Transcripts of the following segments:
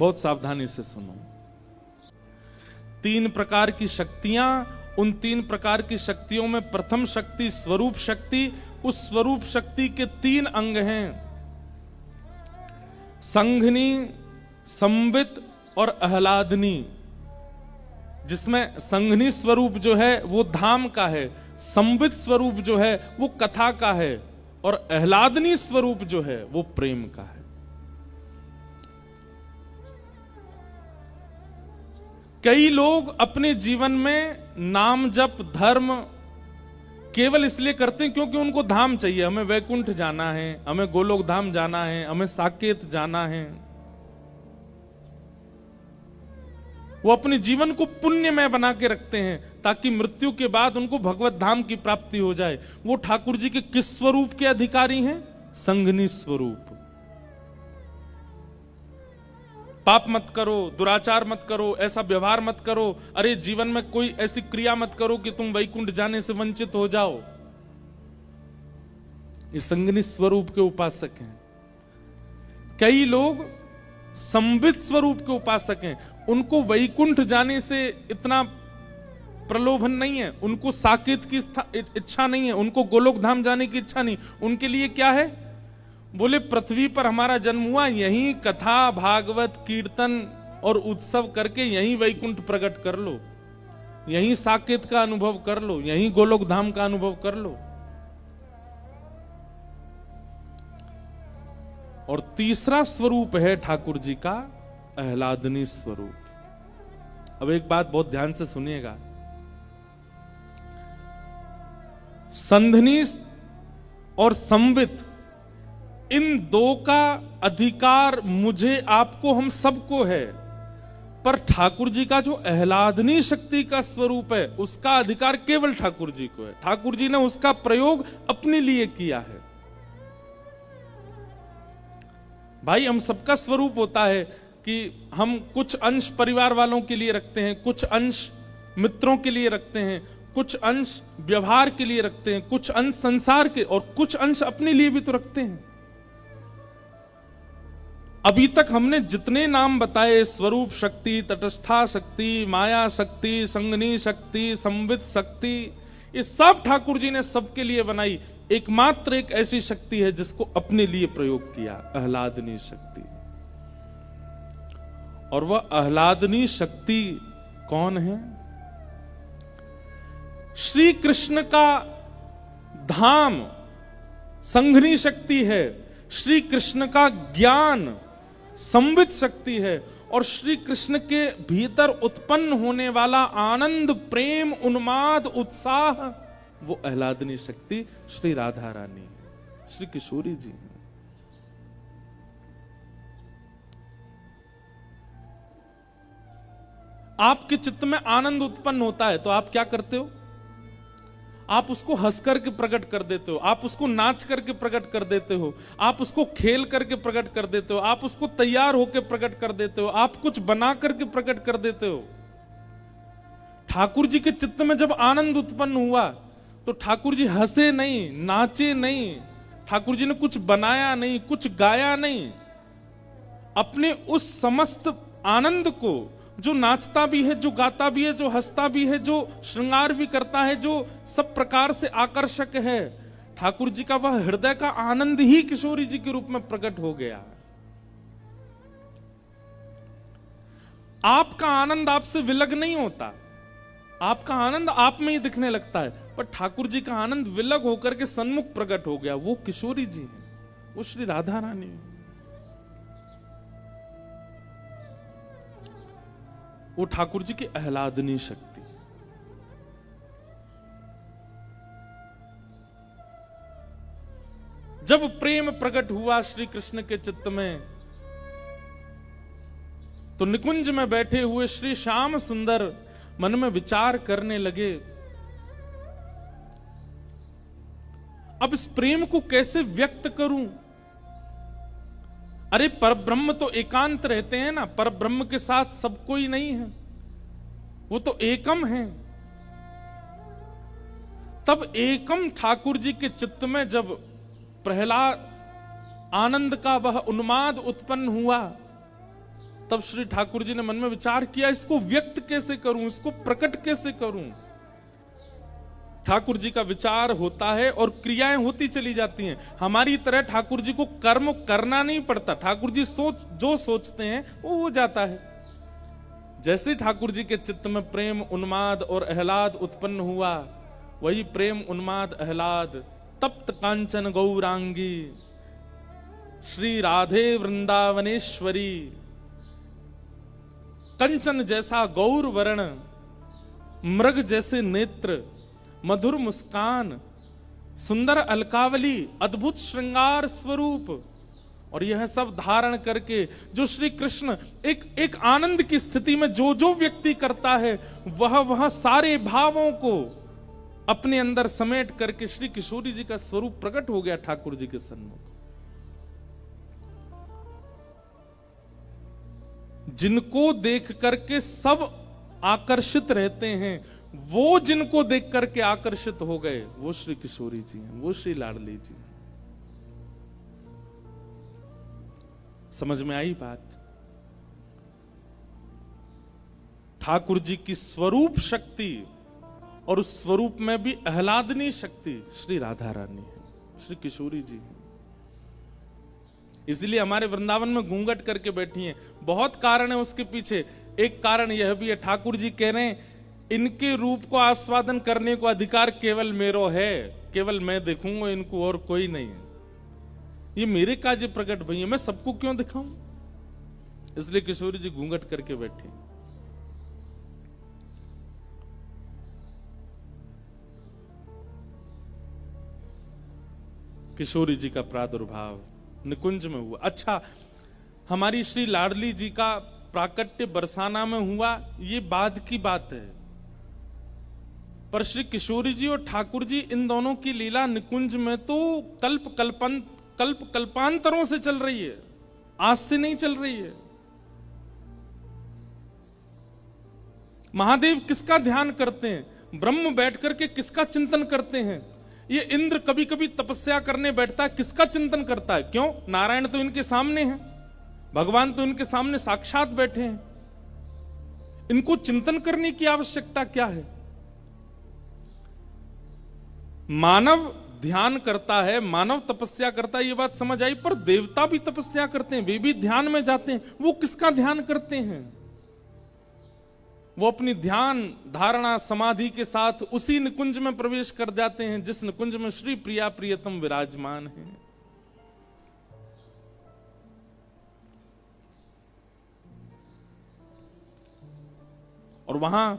बहुत सावधानी से सुनो। 3 प्रकार की शक्तियां, उन 3 प्रकार की शक्तियों में प्रथम शक्ति स्वरूप शक्ति, उस स्वरूप शक्ति के 3 अंग हैं, संघनी, संवित और आह्लादनी। जिसमें संघनी स्वरूप जो है वो धाम का है, संवित स्वरूप जो है वो कथा का है, और आह्लादनी स्वरूप जो है वो प्रेम का है। कई लोग अपने जीवन में नाम जप धर्म केवल इसलिए करते हैं क्योंकि उनको धाम चाहिए। हमें वैकुंठ जाना है, हमें गोलोक धाम जाना है, हमें साकेत जाना है। वो अपने जीवन को पुण्यमय बना के रखते हैं ताकि मृत्यु के बाद उनको भगवत धाम की प्राप्ति हो जाए। वो ठाकुर जी के किस स्वरूप के अधिकारी हैं? संघनी स्वरूप। पाप मत करो, दुराचार मत करो, ऐसा व्यवहार मत करो, अरे जीवन में कोई ऐसी क्रिया मत करो कि तुम वैकुंठ जाने से वंचित हो जाओ। ये संघनी स्वरूप के उपासक हैं। कई लोग संवित स्वरूप के उपासक हैं, उनको वैकुंठ जाने से इतना प्रलोभन नहीं है, उनको साकेत की इच्छा नहीं है, उनको गोलोक धाम जाने की इच्छा नहीं। उनके लिए क्या है? बोले पृथ्वी पर हमारा जन्म हुआ, यहीं कथा भागवत कीर्तन और उत्सव करके यहीं वैकुंठ प्रकट कर लो, यहीं साकेत का अनुभव कर लो, यहीं गोलोक धाम का अनुभव कर लो। और तीसरा स्वरूप है ठाकुर जी का आह्लादनी स्वरूप। अब एक बात बहुत ध्यान से सुनिएगा, संधनी और संवित, इन 2 का अधिकार मुझे आपको हम सबको है, पर ठाकुर जी का जो आह्लादनी शक्ति का स्वरूप है उसका अधिकार केवल ठाकुर जी को है। ठाकुर जी ने उसका प्रयोग अपने लिए किया है। भाई हम सबका स्वरूप होता है कि हम कुछ अंश परिवार वालों के लिए रखते हैं, कुछ अंश मित्रों के लिए रखते हैं, कुछ अंश व्यवहार के लिए रखते हैं, कुछ अंश संसार के, और कुछ अंश अपने लिए भी तो रखते हैं। अभी तक हमने जितने नाम बताए, स्वरूप शक्ति, तटस्था शक्ति, माया शक्ति, संघनी शक्ति, संवित शक्ति, ये सब ठाकुर जी ने सबके लिए बनाई। एकमात्र एक ऐसी शक्ति है जिसको अपने लिए प्रयोग किया, आह्लादनी शक्ति। और वह आह्लादनी शक्ति कौन है? श्री कृष्ण का धाम संघनी शक्ति है, श्री कृष्ण का ज्ञान संवित शक्ति है, और श्री कृष्ण के भीतर उत्पन्न होने वाला आनंद, प्रेम, उन्माद, उत्साह, वो आह्लादनी शक्ति श्री राधा रानी, श्री किशोरी जी हैं। आपके चित्त में आनंद उत्पन्न होता है तो आप क्या करते हो? आप उसको हंस करके प्रकट कर देते हो, आप उसको नाच करके प्रकट कर देते हो, आप उसको खेल करके प्रकट कर देते हो, आप उसको तैयार होकर प्रकट कर देते हो, आप कुछ बना करके प्रकट कर देते हो। ठाकुर जी के चित्त में जब आनंद उत्पन्न हुआ तो ठाकुर जी हंसे नहीं, नाचे नहीं, ठाकुर जी ने कुछ बनाया नहीं, कुछ गाया नहीं। अपने उस समस्त आनंद को, जो नाचता भी है, जो गाता भी है, जो हंसता भी है, जो श्रृंगार भी करता है, जो सब प्रकार से आकर्षक है, ठाकुर जी का वह हृदय का आनंद ही किशोरी जी के रूप में प्रकट हो गया। आपका आनंद आपसे विलग नहीं होता, आपका आनंद आप में ही दिखने लगता है, पर ठाकुर जी का आनंद विलग होकर के सन्मुख प्रकट हो गया। वो किशोरी जी है, वो श्री राधा रानी है, वो ठाकुर जी की आह्लादनी शक्ति। जब प्रेम प्रकट हुआ श्री कृष्ण के चित्त में, तो निकुंज में बैठे हुए श्री श्याम सुंदर मन में विचार करने लगे, अब इस प्रेम को कैसे व्यक्त करूं? अरे परब्रह्म तो एकांत रहते हैं ना, परब्रह्म के साथ सब कोई नहीं है, वो तो एकम है। तब एकम ठाकुर जी के चित्त में जब प्रहलाद आनंद का वह उन्माद उत्पन्न हुआ, तब श्री ठाकुर जी ने मन में विचार किया, इसको व्यक्त कैसे करूं, इसको प्रकट कैसे करूं। ठाकुर जी का विचार होता है और क्रियाएं होती चली जाती हैं। हमारी तरह ठाकुर जी को कर्म करना नहीं पड़ता, ठाकुर जी जो सोचते हैं वो हो जाता है। जैसे ठाकुर जी के चित्त में प्रेम उन्माद और आह्लाद उत्पन्न हुआ, वही प्रेम उन्माद आह्लाद तप्त कांचन गौरांगी श्री राधे वृंदावनेश्वरी, कंचन जैसा गौर वर्ण, मृग जैसे नेत्र, मधुर मुस्कान, सुंदर अलकावली, अद्भुत श्रृंगार स्वरूप, और यह सब धारण करके जो श्री कृष्ण एक आनंद की स्थिति में जो व्यक्ति करता है, वह सारे भावों को अपने अंदर समेट करके श्री किशोरी जी का स्वरूप प्रकट हो गया ठाकुर जी के सन्मुख। जिनको देख करके सब आकर्षित रहते हैं, वो जिनको देख करके आकर्षित हो गए, वो श्री किशोरी जी हैं, वो श्री लाडली जी हैं। समझ में आई बात? ठाकुर जी की स्वरूप शक्ति और उस स्वरूप में भी आह्लादनी शक्ति श्री राधा रानी है, श्री किशोरी जी है। इसलिए हमारे वृंदावन में घूंघट करके बैठी हैं। बहुत कारण है उसके पीछे। एक कारण यह भी है, ठाकुर जी कह रहे हैं इनके रूप को आस्वादन करने को अधिकार केवल मेरो है, केवल मैं देखूंगा इनको और कोई नहीं है। ये मेरे काज प्रकट भई है, मैं सबको क्यों दिखाऊं? इसलिए किशोरी जी घूंघट करके बैठे। किशोरी जी का प्रादुर्भाव निकुंज में हुआ। अच्छा, हमारी श्री लाडली जी का प्राकट्य बरसाना में हुआ, ये बाद की बात है। पर श्री किशोरी जी और ठाकुर जी, इन दोनों की लीला निकुंज में तो कल्प कल्पांतरों से चल रही है, आज से नहीं चल रही है। महादेव किसका ध्यान करते हैं? ब्रह्म बैठ करके किसका चिंतन करते हैं? ये इंद्र कभी कभी तपस्या करने बैठता है, किसका चिंतन करता है? क्यों? नारायण तो इनके सामने है, भगवान तो इनके सामने साक्षात बैठे हैं। इनको चिंतन करने की आवश्यकता क्या है? मानव ध्यान करता है, मानव तपस्या करता है, ये बात समझ आई। पर देवता भी तपस्या करते हैं, वे भी ध्यान में जाते हैं। वो किसका ध्यान करते हैं? वो अपनी ध्यान धारणा समाधि के साथ उसी निकुंज में प्रवेश कर जाते हैं जिस निकुंज में श्री प्रिया प्रियतम विराजमान है। और वहां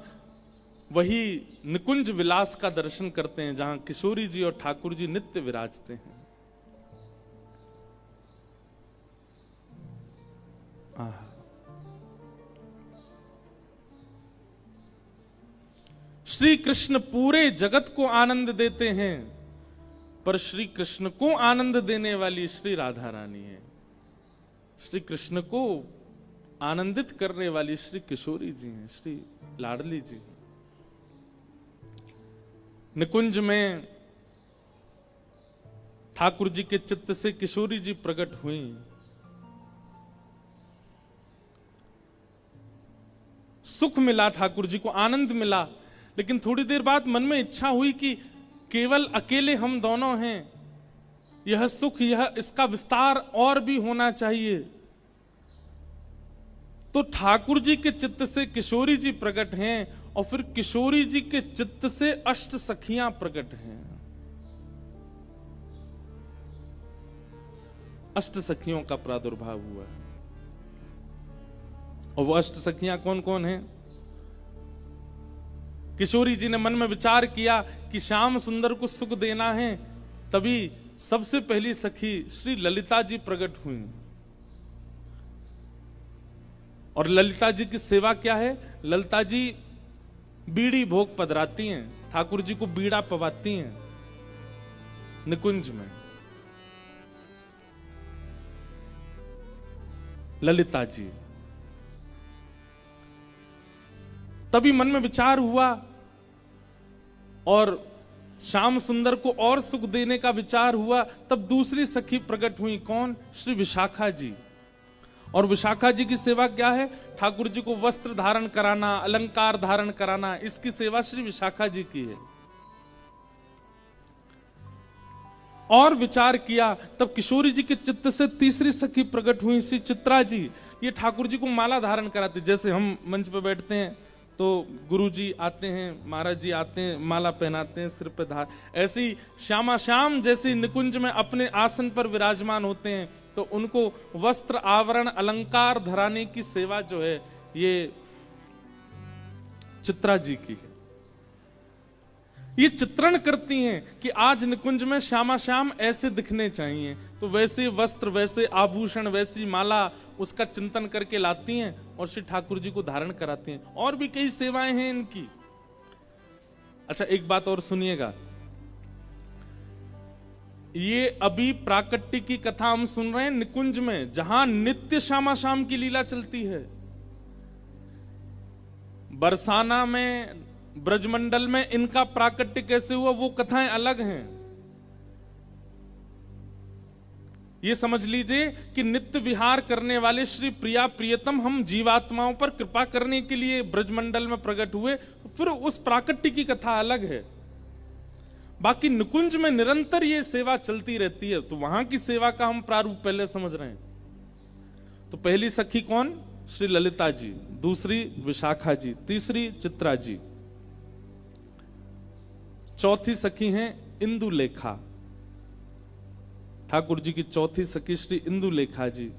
वही निकुंज विलास का दर्शन करते हैं जहां किशोरी जी और ठाकुर जी नित्य विराजते हैं। श्री कृष्ण पूरे जगत को आनंद देते हैं, पर श्री कृष्ण को आनंद देने वाली श्री राधा रानी है। श्री कृष्ण को आनंदित करने वाली श्री किशोरी जी हैं, श्री लाडली जी। निकुंज में ठाकुर जी के चित्त से किशोरी जी प्रकट हुई। सुख मिला, ठाकुर जी को आनंद मिला। लेकिन थोड़ी देर बाद मन में इच्छा हुई कि केवल अकेले हम दोनों हैं, यह सुख, यह इसका विस्तार और भी होना चाहिए। तो ठाकुर जी के चित्त से किशोरी जी प्रकट हैं और फिर किशोरी जी के चित्त से अष्ट सखियां प्रकट हैं। अष्ट सखियों का प्रादुर्भाव हुआ है। और वो अष्ट सखियां कौन कौन हैं? किशोरी जी ने मन में विचार किया कि श्याम सुंदर को सुख देना है, तभी सबसे पहली सखी श्री ललिता जी प्रकट हुई। और ललिता जी की सेवा क्या है? ललिता जी बीड़ी भोग पधराती हैं, ठाकुर जी को बीड़ा पवाती हैं निकुंज में। ललिता जी। तभी मन में विचार हुआ और श्याम सुंदर को और सुख देने का विचार हुआ। तब दूसरी सखी प्रकट हुई, कौन? श्री विशाखा जी। और विशाखा जी की सेवा क्या है? ठाकुर जी को वस्त्र धारण कराना, अलंकार धारण कराना, इसकी सेवा श्री विशाखा जी की है। और विचार किया तब किशोरी जी के चित्त से तीसरी सखी प्रकट हुई, श्री चित्रा जी। ये ठाकुर जी को माला धारण कराते, जैसे हम मंच पे बैठते हैं तो गुरु जी आते हैं, महाराज जी आते हैं, माला पहनाते हैं, सिर पे धार, ऐसी श्यामा श्याम जैसी निकुंज में अपने आसन पर विराजमान होते हैं, तो उनको वस्त्र आवरण अलंकार धराने की सेवा जो है ये चित्रा जी की है। ये चित्रण करती हैं कि आज निकुंज में श्यामा श्याम ऐसे दिखने चाहिए, तो वैसे वस्त्र, वैसे आभूषण, वैसी माला उसका चिंतन करके लाती हैं और श्री ठाकुर जी को धारण कराती हैं। और भी कई सेवाएं हैं इनकी। अच्छा, एक बात और सुनिएगा, ये अभी प्राकट्य की कथा हम सुन रहे हैं निकुंज में, जहां नित्य श्यामा श्याम की लीला चलती है। बरसाना में, ब्रजमंडल में इनका प्राकट्य कैसे हुआ वो कथाएं अलग हैं। ये समझ लीजिए कि नित्य विहार करने वाले श्री प्रिया प्रियतम हम जीवात्माओं पर कृपा करने के लिए ब्रजमंडल में प्रकट हुए, फिर उस प्राकट्य की कथा अलग है। बाकी निकुंज में निरंतर ये सेवा चलती रहती है, तो वहां की सेवा का हम प्रारूप पहले समझ रहे हैं। तो पहली सखी कौन? श्री ललिता जी, दूसरी विशाखा जी, तीसरी चित्रा जी, चौथी सखी हैं इंदुलेखा। ठाकुर जी की चौथी सखी श्री इंदुलेखा जी।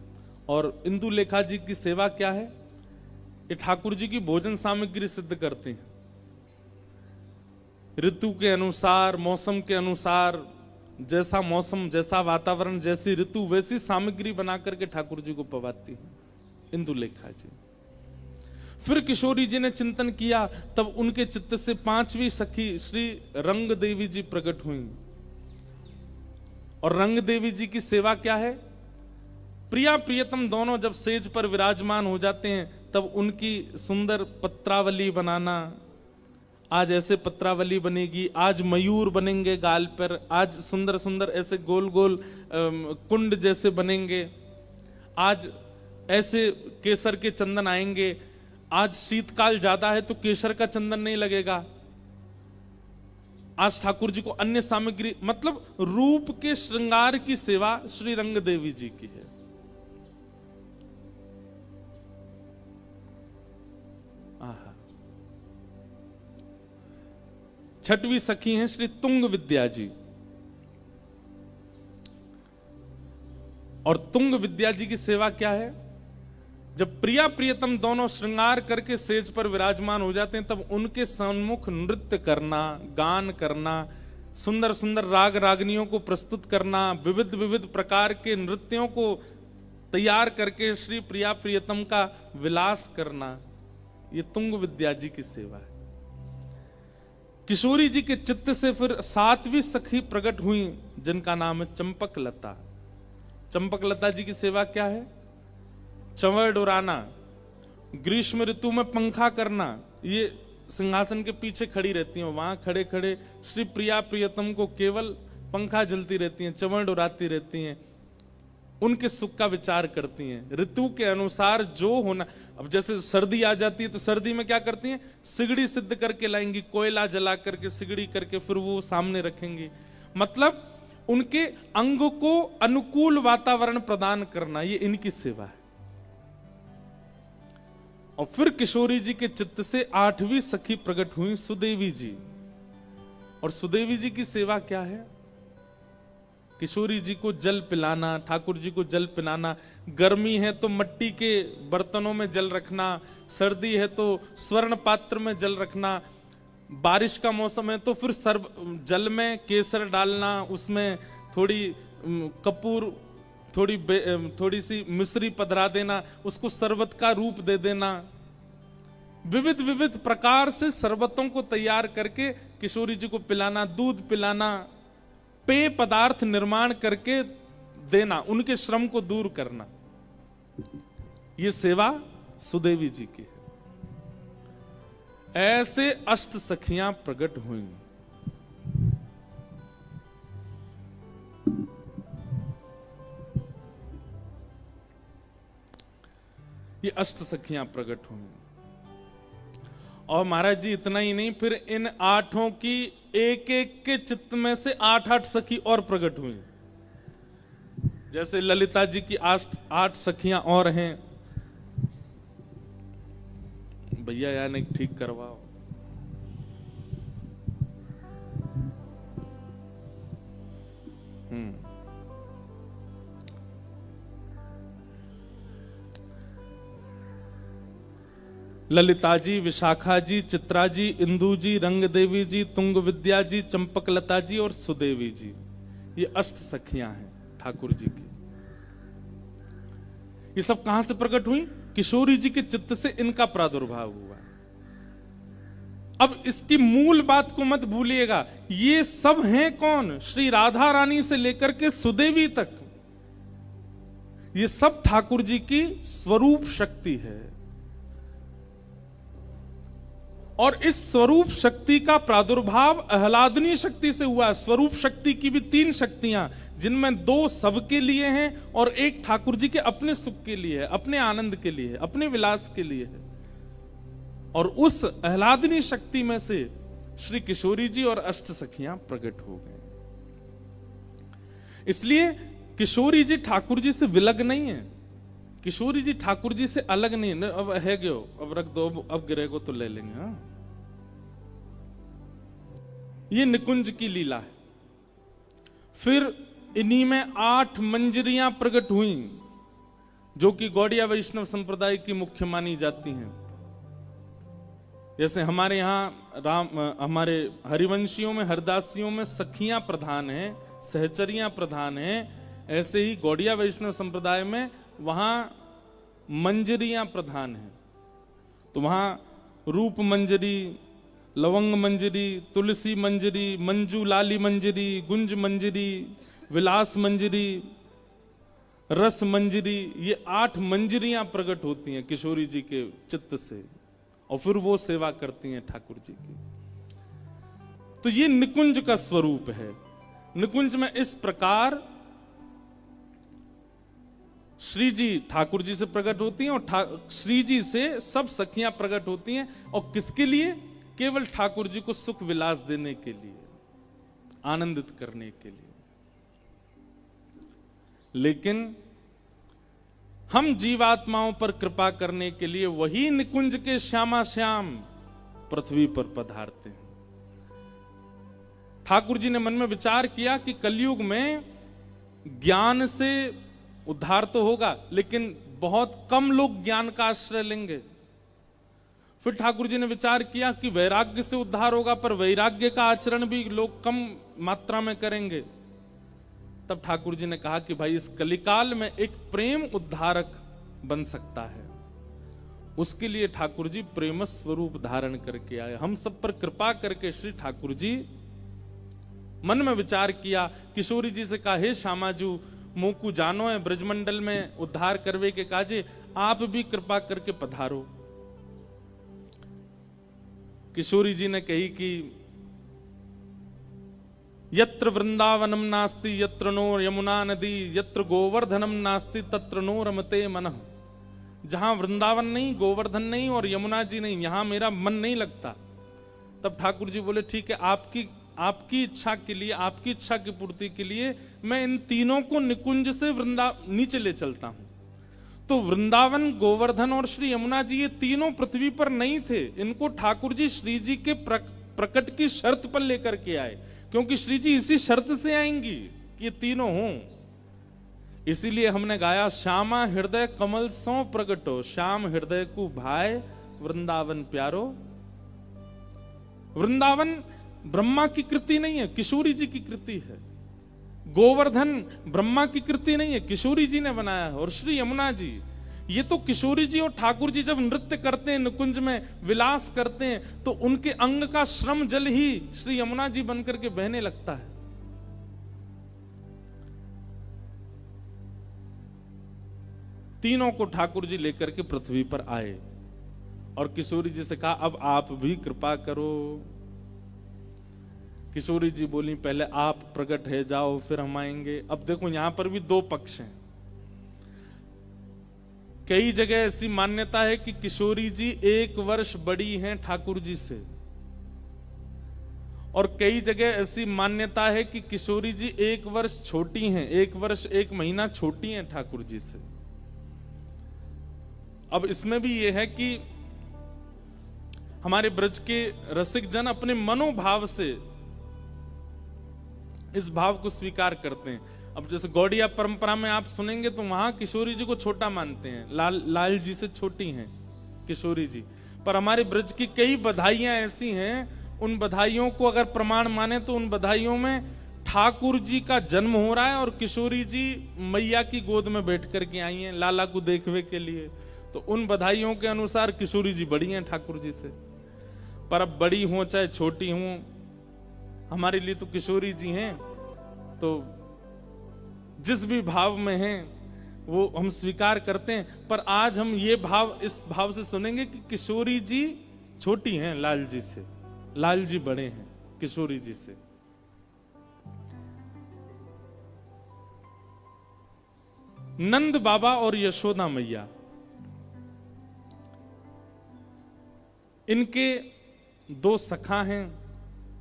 और इंदुलेखा जी की सेवा क्या है? ये ठाकुर जी की भोजन सामग्री सिद्ध करते हैं। ऋतु के अनुसार, मौसम के अनुसार, जैसा मौसम, जैसा वातावरण, जैसी ऋतु, वैसी सामग्री बना करके ठाकुर जी को पवाती है इंदुलेखा जी। फिर किशोरी जी ने चिंतन किया, तब उनके चित्त से पांचवी सखी श्री रंग देवी जी प्रकट हुई। और रंग देवी जी की सेवा क्या है? प्रिया प्रियतम दोनों जब सेज पर विराजमान हो जाते हैं, तब उनकी सुंदर पत्रावली बनाना। आज ऐसे पत्रावली बनेगी, आज मयूर बनेंगे गाल पर, आज सुंदर सुंदर ऐसे गोल गोल कुंड जैसे बनेंगे, आज ऐसे केसर के चंदन आएंगे, आज शीतकाल ज्यादा है तो केसर का चंदन नहीं लगेगा, आज ठाकुर जी को अन्य सामग्री, मतलब रूप के श्रृंगार की सेवा श्री रंग देवी जी की है। छठवीं सखी हैं श्री तुंग विद्या जी। और तुंग विद्या जी की सेवा क्या है? जब प्रिया प्रियतम दोनों श्रृंगार करके सेज पर विराजमान हो जाते हैं, तब उनके सम्मुख नृत्य करना, गान करना, सुंदर सुंदर राग रागनियों को प्रस्तुत करना, विविध विविध प्रकार के नृत्यों को तैयार करके श्री प्रिया प्रियतम का विलास करना, ये तुंग विद्या जी की सेवा है। किशोरी जी के चित्त से फिर सातवीं सखी प्रकट हुई, जिनका नाम है चंपक लता। चंपक लता जी की सेवा क्या है? चंवर डोराना, ग्रीष्म ऋतु में पंखा करना। ये सिंहासन के पीछे खड़ी रहती हैं, वहां खड़े खड़े श्री प्रिया प्रियतम को केवल पंखा जलती रहती हैं, चंवर डोराती रहती हैं, उनके सुख का विचार करती हैं। ऋतु के अनुसार जो होना, अब जैसे सर्दी आ जाती है तो सर्दी में क्या करती हैं? सिगड़ी सिद्ध करके लाएंगी, कोयला जला करके सिगड़ी करके फिर वो सामने रखेंगी। मतलब उनके अंग को अनुकूल वातावरण प्रदान करना, ये इनकी सेवा है। और फिर किशोरी जी के चित्त से आठवीं सखी प्रकट हुई सुदेवी जी। और सुदेवी जी की सेवा क्या है? किशोरी जी को जल पिलाना, ठाकुर जी को जल पिलाना। गर्मी है तो मट्टी के बर्तनों में जल रखना, सर्दी है तो स्वर्ण पात्र में जल रखना, बारिश का मौसम है तो फिर जल में केसर डालना, उसमें थोड़ी कपूर, थोड़ी सी मिश्री पधरा देना, उसको शरबत का रूप दे देना। विविध विविध प्रकार से शरबतों को तैयार करके किशोरी जी को पिलाना, दूध पिलाना, पेय पदार्थ निर्माण करके देना, उनके श्रम को दूर करना, ये सेवा सुदेवी जी की है। ऐसे अष्ट सखियां प्रकट हुई। अष्ट सखियां प्रकट हुई। और महाराज जी इतना ही नहीं, फिर इन आठों की एक एक के चित्त में से 8-8 सखी और प्रकट हुई। जैसे ललिता जी की 8 सखियां और हैं। भैया यानी ठीक करवाओ। ललिता जी, विशाखा जी, चित्रा जी, इंदु जी, रंग देवी जी, तुंग विद्या जी, चंपकलता जी और सुदेवी जी, ये अष्ट सखियां हैं ठाकुर जी की। ये सब कहां से प्रकट हुई? किशोरी जी के चित्त से इनका प्रादुर्भाव हुआ। अब इसकी मूल बात को मत भूलिएगा, ये सब हैं कौन? श्री राधा रानी से लेकर के सुदेवी तक, ये सब ठाकुर जी की स्वरूप शक्ति है। और इस स्वरूप शक्ति का प्रादुर्भाव आह्लादनी शक्ति से हुआ। स्वरूप शक्ति की भी 3 शक्तियां, जिनमें 2 सबके लिए हैं और एक ठाकुर जी के अपने सुख के लिए है, अपने आनंद के लिए है, अपने विलास के लिए है। और उस आह्लादनी शक्ति में से श्री किशोरी जी और अष्ट सखियां प्रकट हो गए। इसलिए किशोरी जी ठाकुर जी से विलग नहीं है, किशोरी जी ठाकुर जी से अलग नहीं। अब है गयो, अब रख दो, अब गिरे को तो ले लेंगे। हाँ, ये निकुंज की लीला है। फिर इन्हीं में 8 मंजरियां प्रकट हुई, जो कि गौड़िया वैष्णव संप्रदाय की मुख्य मानी जाती हैं। जैसे हमारे यहां हमारे हरिवंशियों में, हरदासियों में सखियां प्रधान हैं, सहचरियां प्रधान हैं। ऐसे ही गौड़िया वैष्णव संप्रदाय में वहां मंजरियां प्रधान हैं। तो वहां रूप मंजरी, लवंग मंजरी, तुलसी मंजरी, मंजू लाली मंजरी, गुंज मंजरी, विलास मंजरी, रस मंजरी, ये 8 मंजरियां प्रकट होती हैं किशोरी जी के चित्त से, और फिर वो सेवा करती हैं ठाकुर जी की। तो ये निकुंज का स्वरूप है। निकुंज में इस प्रकार श्री जी ठाकुर जी से प्रकट होती हैं और श्री जी से सब सखियां प्रकट होती हैं। और किसके लिए? केवल ठाकुर जी को सुख विलास देने के लिए, आनंदित करने के लिए। लेकिन हम जीवात्माओं पर कृपा करने के लिए वही निकुंज के श्यामा श्याम पृथ्वी पर पधारते हैं। ठाकुर जी ने मन में विचार किया कि कलयुग में ज्ञान से उद्धार तो होगा, लेकिन बहुत कम लोग ज्ञान का आश्रय लेंगे। फिर ठाकुर जी ने विचार किया कि वैराग्य से उद्धार होगा, पर वैराग्य का आचरण भी लोग कम मात्रा में करेंगे। तब ठाकुर जी ने कहा कि भाई इस कलिकाल में एक प्रेम उद्धारक बन सकता है। उसके लिए ठाकुर जी प्रेम स्वरूप धारण करके आए। हम सब पर कृपा करके श्री ठाकुर जी मन में विचार किया, किशोरी जी से कहा, हे श्यामाजू मोकू जानो है ब्रजमंडल में उद्धार करवे के काजे, आप भी कृपा करके पधारो। किशोरी जी ने कही कि यत्र वृंदावनम नास्ति यत्र नो यमुना नदी, यत्र गोवर्धनम नास्ति तत्र नो रमते मनः। जहां वृंदावन नहीं, गोवर्धन नहीं और यमुना जी नहीं, यहां मेरा मन नहीं लगता। तब ठाकुर जी बोले, ठीक है, आपकी इच्छा के लिए, आपकी इच्छा की पूर्ति के लिए मैं इन तीनों को निकुंज से नीचे ले चलता हूं। तो वृंदावन, गोवर्धन और श्री यमुना जी, ये तीनों पृथ्वी पर नहीं थे। इनको ठाकुर जी श्री जी के प्रकट की शर्त पर लेकर के आए, क्योंकि श्री जी इसी शर्त से आएंगी कि ये तीनों हों। इसीलिए हमने गाया, श्यामा हृदय कमल सो प्रगटो, श्याम हृदय को भाई वृंदावन प्यारो। वृंदावन ब्रह्मा की कृति नहीं है, किशोरी जी की कृति है। गोवर्धन ब्रह्मा की कृति नहीं है, किशोरी जी ने बनाया है। और श्री यमुना जी, ये तो किशोरी जी और ठाकुर जी जब नृत्य करते हैं, निकुंज में विलास करते हैं, तो उनके अंग का श्रम जल ही श्री यमुना जी बनकर के बहने लगता है। तीनों को ठाकुर जी लेकर के पृथ्वी पर आए और किशोरी जी से कहा, अब आप भी कृपा करो। किशोरी जी बोली, पहले आप प्रकट है जाओ, फिर हम आएंगे। अब देखो यहां पर भी 2 पक्ष हैं। कई जगह ऐसी मान्यता है कि किशोरी जी 1 वर्ष बड़ी हैं ठाकुर जी से, और कई जगह ऐसी मान्यता है कि किशोरी जी 1 वर्ष छोटी हैं, 1 वर्ष 1 महीना छोटी हैं ठाकुर जी से। अब इसमें भी यह है कि हमारे ब्रज के रसिक जन अपने मनोभाव से इस भाव को स्वीकार करते हैं। अब जैसे गौड़िया परंपरा में आप सुनेंगे तो वहां किशोरी जी को छोटा मानते हैं, लाल जी से छोटी हैं किशोरी जी। पर हमारे ब्रज की कई बधाइयां ऐसी हैं, उन बधाइयों को अगर प्रमाण माने तो उन बधाइयों में ठाकुर जी का जन्म हो रहा है और किशोरी जी मैया की गोद में बैठ करके आई हैं लाला को देखने के लिए। तो उन बधाइयों के अनुसार किशोरी जी बड़ी हैं ठाकुर जी से। पर अब बड़ी हो चाहे छोटी हो, हमारे लिए तो किशोरी जी हैं। तो जिस भी भाव में हैं वो हम स्वीकार करते हैं। पर आज हम ये भाव, इस भाव से सुनेंगे कि किशोरी जी छोटी हैं लाल जी से, लाल जी बड़े हैं किशोरी जी से। नंद बाबा और यशोदा मैया, इनके 2 सखा हैं,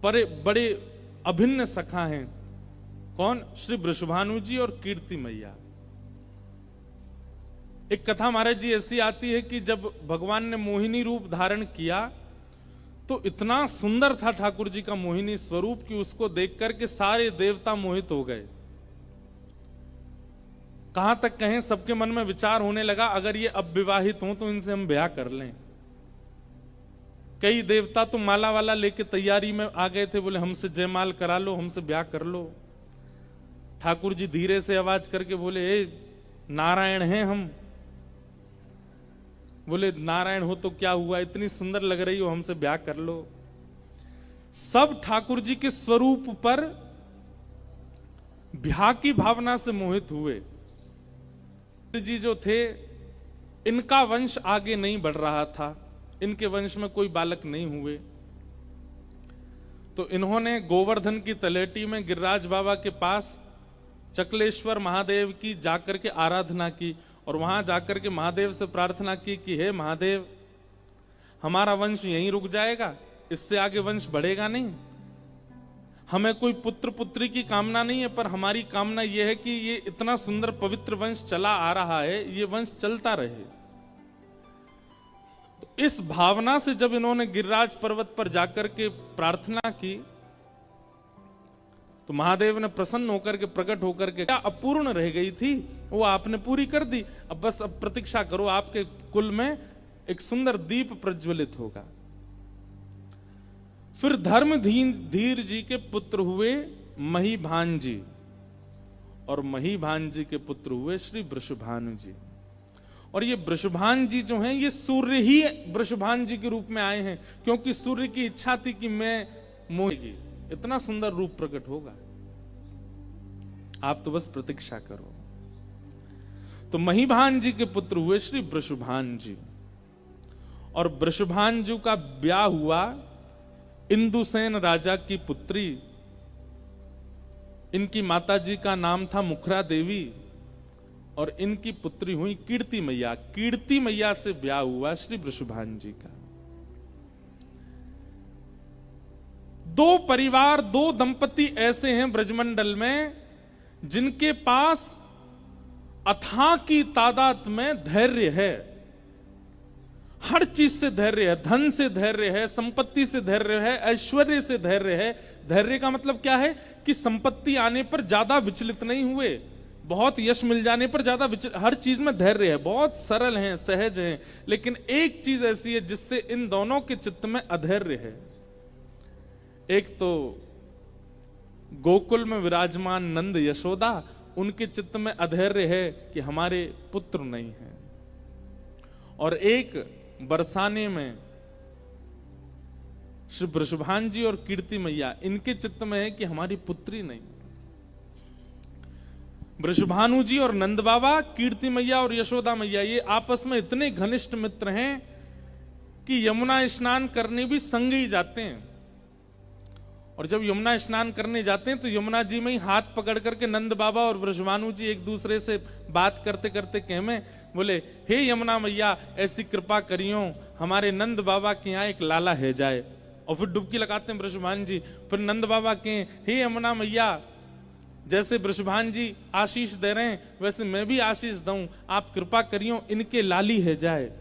बड़े अभिन्न सखा हैं। कौन? श्री वृषभानु जी और कीर्ति मैया। एक कथा महाराज जी ऐसी आती है कि जब भगवान ने मोहिनी रूप धारण किया तो इतना सुंदर था ठाकुर जी का मोहिनी स्वरूप कि उसको देख करके सारे देवता मोहित हो गए। कहां तक कहें, सबके मन में विचार होने लगा अगर ये अब विवाहित हों तो इनसे हम ब्याह कर लें। कई देवता तो माला वाला लेके तैयारी में आ गए थे, बोले हमसे जयमाल करा लो, हमसे ब्याह कर लो। ठाकुर जी धीरे से आवाज करके बोले, ए नारायण हैं हम। बोले नारायण हो तो क्या हुआ, इतनी सुंदर लग रही हो, हमसे ब्याह कर लो। सब ठाकुर जी के स्वरूप पर ब्याह की भावना से मोहित हुए। जी जो थे, इनका वंश आगे नहीं बढ़ रहा था, इनके वंश में कोई बालक नहीं हुए। तो इन्होंने गोवर्धन की तलेटी में गिरिराज बाबा के पास चकलेश्वर महादेव की जाकर के आराधना की, और वहां जाकर के महादेव से प्रार्थना की कि हे महादेव, हमारा वंश यहीं रुक जाएगा, इससे आगे वंश बढ़ेगा नहीं। हमें कोई पुत्र पुत्री की कामना नहीं है, पर हमारी कामना यह है कि ये इतना सुंदर पवित्र वंश चला आ रहा है, ये वंश चलता रहे। तो इस भावना से जब इन्होंने गिरिराज पर्वत पर जाकर के प्रार्थना की तो महादेव ने प्रसन्न होकर के, प्रकट होकर के, क्या अपूर्ण रह गई थी वो आपने पूरी कर दी। अब बस अब प्रतीक्षा करो, आपके कुल में एक सुंदर दीप प्रज्वलित होगा। फिर धर्म धीर जी के पुत्र हुए महीभान जी, और महीभान जी के पुत्र हुए श्री वृषभानु जी। और ये वृषभान जी जो हैं, ये सूर्य ही वृषभान जी के रूप में आए हैं, क्योंकि सूर्य की इच्छा थी कि मैं मोहेगी, इतना सुंदर रूप प्रकट होगा, आप तो बस प्रतीक्षा करो। तो महीभान जी के पुत्र हुए श्री वृषभान जी, और वृषभान जी का ब्याह हुआ इंदुसेन राजा की पुत्री, इनकी माता जी का नाम था मुखरा देवी, और इनकी पुत्री हुई कीर्ति मैया। कीर्ति मैया से ब्याह हुआ श्री वृषभान जी का। 2 परिवार, 2 दंपति ऐसे हैं ब्रजमंडल में जिनके पास अथाह की तादाद में धैर्य है, हर चीज से धैर्य है, धन से धैर्य है, संपत्ति से धैर्य है, ऐश्वर्य से धैर्य है। धैर्य का मतलब क्या है कि संपत्ति आने पर ज्यादा विचलित नहीं हुए, बहुत यश मिल जाने पर ज्यादा हर चीज में धैर्य है, बहुत सरल हैं, सहज हैं। लेकिन एक चीज ऐसी है जिससे इन दोनों के चित्त में अधैर्य है। एक तो गोकुल में विराजमान नंद यशोदा, उनके चित्त में अधैर्य है कि हमारे पुत्र नहीं है। और एक बरसाने में श्री वृषभान जी और कीर्ति मैया, इनके चित्त में है कि हमारी पुत्री नहीं। वृषभानु जी और नंद बाबा, कीर्ति मैया और यशोदा मैया, ये आपस में इतने घनिष्ठ मित्र हैं कि यमुना स्नान करने भी संग ही जाते हैं। और जब यमुना स्नान करने जाते हैं तो यमुना जी में ही हाथ पकड़ करके नंद बाबा और वृषभानु जी एक दूसरे से बात करते करते कहमें, बोले हे यमुना मैया ऐसी कृपा करियो हमारे नंद बाबा के यहाँ एक लाला है जाए। और फिर डुबकी लगाते हैं वृषभान जी। फिर नंद बाबा के हे यमुना मैया जैसे वृषभान जी आशीष दे रहे हैं वैसे मैं भी आशीष दूं, आप कृपा करियो इनके लाली है जाए।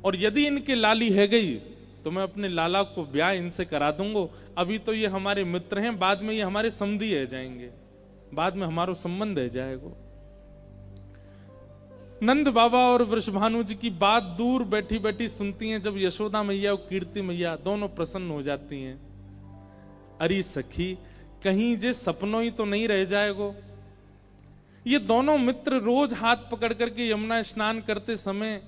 और यदि इनके लाली है गई तो मैं अपने लाला को ब्याह इनसे करा दूंगा। अभी तो ये हमारे मित्र हैं, बाद में ये हमारे समधी है जाएंगे, बाद में हमारा संबंध है जाएगा। नंद बाबा और वृषभानु जी की बात दूर बैठी बैठी सुनती हैं। जब यशोदा मैया और कीर्ति मैया दोनों प्रसन्न हो जाती हैं। अरे सखी कहीं जे सपनों ही तो नहीं रह जाएगो। ये दोनों मित्र रोज हाथ पकड़ करके यमुना स्नान करते समय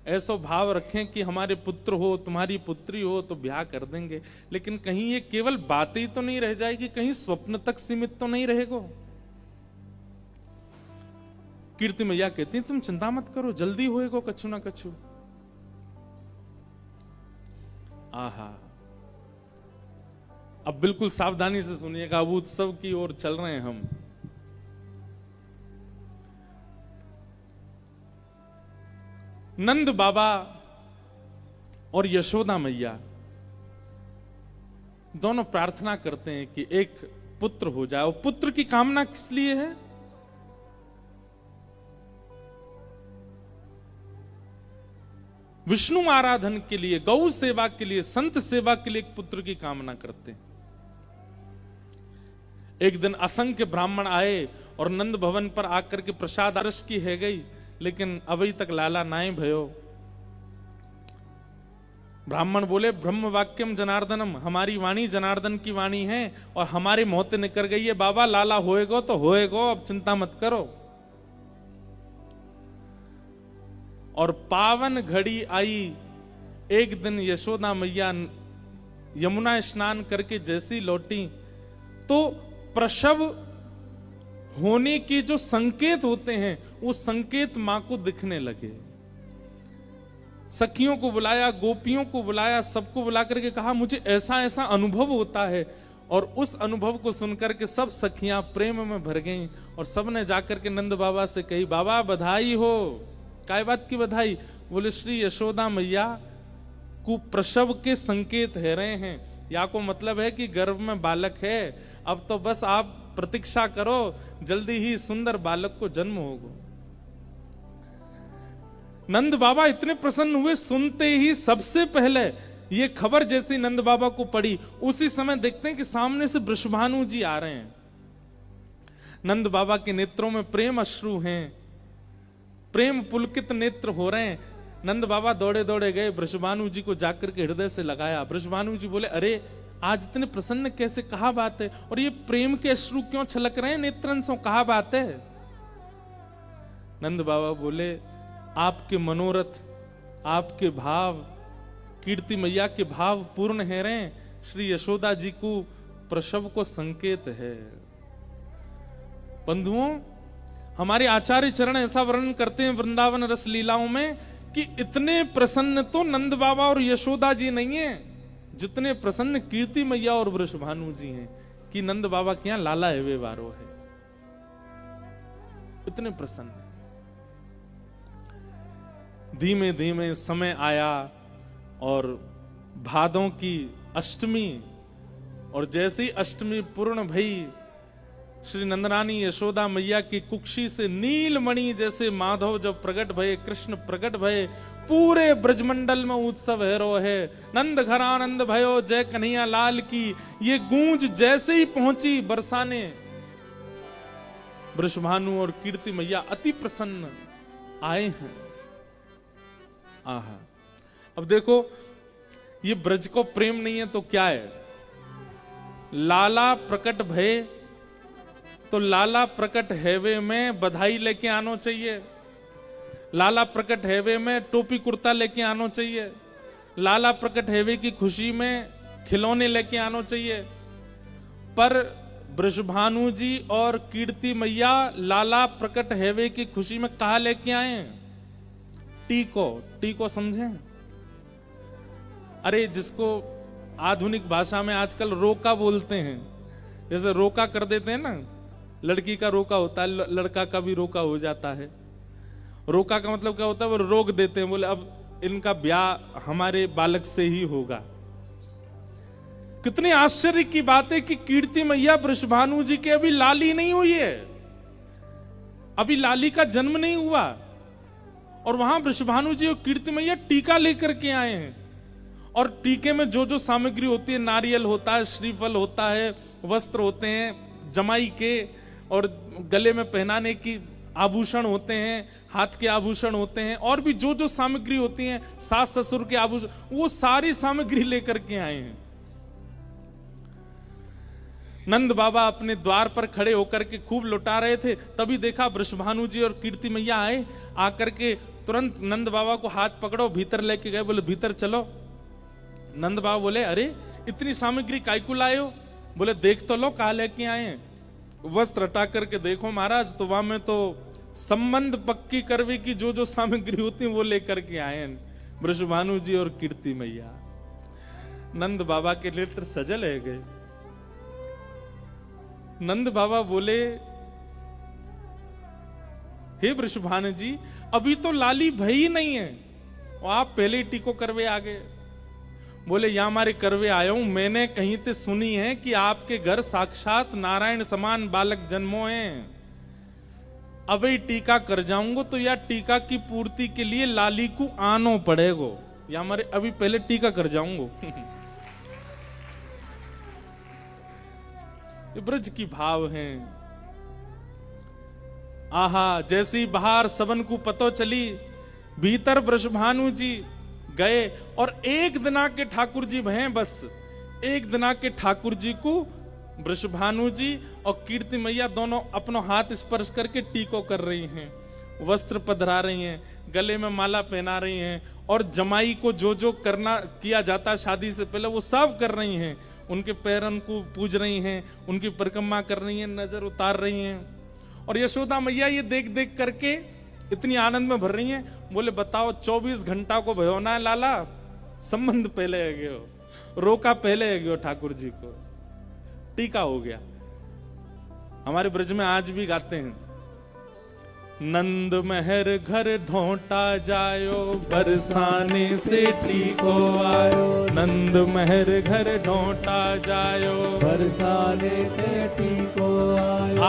ऐसा भाव रखें कि हमारे पुत्र हो तुम्हारी पुत्री हो तो ब्याह कर देंगे, लेकिन कहीं ये केवल बातें ही तो नहीं रह जाएगी, कहीं स्वप्न तक सीमित तो नहीं रहेगो। कीर्ति मैया कहती हैं तुम चिंता मत करो, जल्दी होएगो कछु ना कछु। आहा, अब बिल्कुल सावधानी से सुनिएगा, अब उत्सव की ओर चल रहे हैं हम। नंद बाबा और यशोदा मैया दोनों प्रार्थना करते हैं कि एक पुत्र हो जाए। और पुत्र की कामना किस लिए है? विष्णु आराधन के लिए, गौ सेवा के लिए, संत सेवा के लिए एक पुत्र की कामना करते हैं। एक दिन असंख्य ब्राह्मण आए और नंद भवन पर आकर के प्रसाद अरस की है गई, लेकिन अभी तक लाला नाय भयो। ब्राह्मण बोले ब्रह्म वाक्यम जनार्दनम, हमारी वाणी जनार्दन की वाणी है और हमारी मौत निकल गई है बाबा, लाला होएगो तो होएगो, अब चिंता मत करो। और पावन घड़ी आई। एक दिन यशोदा मैया यमुना स्नान करके जैसी लौटी तो प्रसव होने के जो संकेत होते हैं वो संकेत मां को दिखने लगे। सखियों को बुलाया, गोपियों को बुलाया, सबको बुला करके कहा मुझे ऐसा ऐसा अनुभव होता है। और उस अनुभव को सुनकर के सब सखियां प्रेम में भर गईं और सबने जाकर के नंद बाबा से कही बाबा बधाई हो। काय बात की बधाई? बोले श्री यशोदा मैया को प्रसव के संकेत है रहे हैं, या को मतलब है कि गर्भ में बालक है, अब तो बस आप प्रतीक्षा करो, जल्दी ही सुंदर बालक को जन्म होगा। नंद बाबा इतने प्रसन्न हुए, सुनते ही सबसे पहले ये खबर जैसी नंद बाबा को पड़ी उसी समय देखते हैं कि सामने से वृषभानु जी आ रहे हैं। नंद बाबा के नेत्रों में प्रेम अश्रु हैं, प्रेम पुलकित नेत्र हो रहे हैं। नंद बाबा दौड़े दौड़े गए, वृषभानु जी को जाकर के हृदय से लगाया। वृषभानु जी बोले अरे आज इतने प्रसन्न कैसे, कहा बात है? और ये प्रेम के अश्रु क्यों छलक रहे हैं नेत्रन से, कहा बात है? नंद बाबा बोले आपके मनोरथ, आपके भाव, कीर्ति मैया के भाव पूर्ण है रहे। श्री यशोदा जी को प्रसव को संकेत है। बंधुओं, हमारे आचार्य चरण ऐसा वर्णन करते हैं वृंदावन रस लीलाओं में कि इतने प्रसन्न तो नंद बाबा और यशोदा जी नहीं है जितने प्रसन्न कीर्ति मैया और वृषभानु जी हैं कि नंद बाबा के यहां लाला है वे वारो है। इतने प्रसन्न। धीमे धीमे समय आया और भादों की अष्टमी, और जैसी अष्टमी पूर्ण भई, श्री नंदरानी यशोदा मैया की कुक्षी से नीलमणि जैसे माधव जब प्रकट भये, कृष्ण प्रकट भये, पूरे ब्रजमंडल में उत्सव हैरो है। नंद घरानंद भयो, जय कन्हैया लाल की, ये गूंज जैसे ही पहुंची बरसाने, वृषभानु और कीर्ति मैया अति प्रसन्न आए हैं। आहा, अब देखो ये ब्रज को प्रेम नहीं है तो क्या है? लाला प्रकट भय, तो लाला प्रकट हैवे में बधाई लेके आना चाहिए, लाला प्रकट हैवे में टोपी कुर्ता लेके आना चाहिए, लाला प्रकट हैवे की खुशी में खिलौने लेके आना चाहिए। पर वृषभानु जी और कीर्ति मैया लाला प्रकट हैवे की खुशी में कहा लेके आए? टीको समझे? अरे जिसको आधुनिक भाषा में आजकल रोका बोलते हैं, जैसे रोका कर देते हैं ना, लड़की का रोका होता है, लड़का का भी रोका हो जाता है। रोका का मतलब क्या होता है, वो रोक देते हैं, बोले अब इनका ब्याह हमारे बालक से ही होगा। कितनी आश्चर्य की बात है कि कीर्ति मैया वृषभानु जी के अभी लाली नहीं हुई है, अभी लाली का जन्म नहीं हुआ, और वहां वृषभानु जी और कीर्ति मैया टीका लेकर के आए हैं। और टीके में जो जो सामग्री होती है, नारियल होता है, श्रीफल होता है, वस्त्र होते हैं जमाई के, और गले में पहनाने की आभूषण होते हैं, हाथ के आभूषण होते हैं, और भी जो जो सामग्री होती हैं, सास ससुर के आभूषण, वो सारी सामग्री लेकर के आए हैं। नंद बाबा अपने द्वार पर खड़े होकर के खूब लुटा रहे थे, तभी देखा वृषभानु जी और कीर्ति मैया आए। आकर के तुरंत नंद बाबा को हाथ पकड़ो, भीतर लेके गए, बोले भीतर चलो। नंद बाबा बोले अरे इतनी सामग्री काय को लाए हो? बोले देख तो लो कहा लेके आए हैं। वस्त्र हटा करके देखो महाराज, तो वहां में तो संबंध पक्की करवे की जो जो सामग्री होती है वो लेकर के आए हैं वृषभानु जी और कीर्ति मैया। नंद बाबा के नेत्र सजल है गए। नंद बाबा बोले हे वृषभानु जी, अभी तो लाली भई नहीं है, और आप पहले ही टीको करवे आ गए। बोले यहां हमारे करवे आया हूं, मैंने कहीं से सुनी है कि आपके घर साक्षात नारायण समान बालक जन्मो हैं, अभी टीका कर जाऊंगा तो या टीका की पूर्ति के लिए लाली को आनो पड़ेगो, या हमारे अभी पहले टीका कर जाऊंगा। ये ब्रज की भाव हैं। आहा, जैसी बाहर सबन को पतो चली, भीतर वृषभानु जी गए, और एक दिना के ठाकुर जी हैं, बस एक दिना के ठाकुर जी को वृषभानु जी और कीर्ति मैया दोनों अपनों हाथ स्पर्श करके टीको कर रही हैं, वस्त्र पधरा रही हैं, गले में माला पहना रही हैं, और जमाई को जो जो करना किया जाता है शादी से पहले वो सब कर रही हैं। उनके पैरन को पूज रही हैं, उनकी परिक्रमा कर रही हैं, नजर उतार रही हैं। और यशोदा मैया ये देख देख करके इतनी आनंद में भर रही हैं। बोले बताओ 24 घंटा को भयोना है लाला, संबंध पहले है गयो, रोका पहले है गयो ठाकुर जी को, टीका हो गया। हमारे ब्रज में आज भी गाते हैं, नंद महर घर ढोंटा जायो, बरसाने से टीको आयो, नंद महर घर ढोंटा जायो, बरसाने से टीको आयो।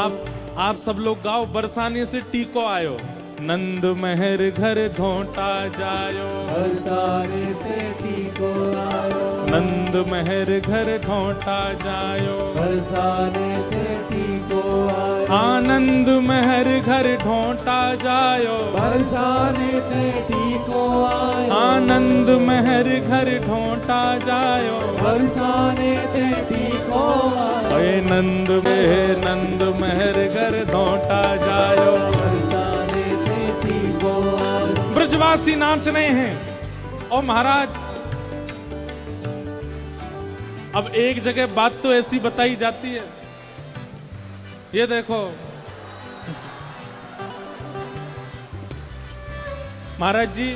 आप सब लोग गाओ, बरसाने से टीको आयो। नंद महर घर ढोंटा जायो, बरसाने से टीको आयो, नंद महर घर ढोंटा जायो, बरसाने से टीको आयो, आनंद महर घर ढोंटा जायो, बरसाने से टीको आयो, आनंद महर घर ढोंटा जायो, बरसाने से टीको आयो, ए नंद महर घर ढोंटा जायो, ब्रजवासी नाच रहे हैं। और महाराज अब एक जगह बात तो ऐसी बताई जाती है, ये देखो महाराज जी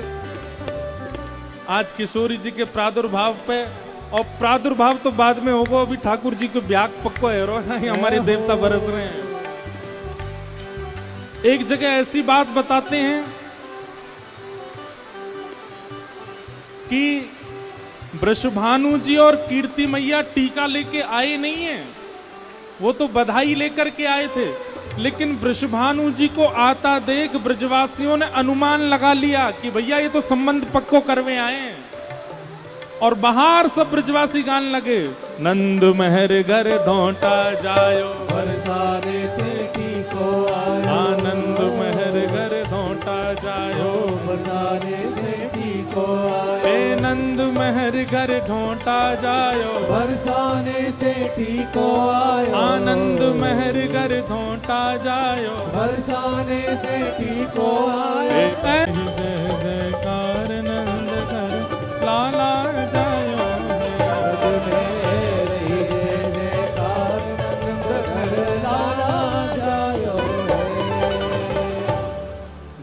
आज किशोरी जी के प्रादुर्भाव पे, और प्रादुर्भाव तो बाद में होगा, अभी ठाकुर जी को ब्याह पक्को है, हमारे देवता बरस रहे हैं। एक जगह ऐसी बात बताते हैं कि वृषभानु जी और कीर्ति मैया टीका लेके आए नहीं है, वो तो बधाई लेकर के आए थे, लेकिन वृषभानु जी को आता देख ब्रजवासियों ने अनुमान लगा लिया कि भैया ये तो संबंध पक्को करवे आए हैं, और बाहर सब ब्रजवासी गाने लगे, नंद महर घर ढोंटा जायो, बरसाने से टीको आयो, आनंद महर घर ढोंटा जायो, बरसाने से टीको आयो, नंद महर घर ढोंटा जायो, बरसाने से टीको आयो, आनंद महर घर ढोंटा जायो, बरसाने से टीको आयो, जय जयकार नंद घर लाला जायो, जय जयकार नंद घर लाला जायो।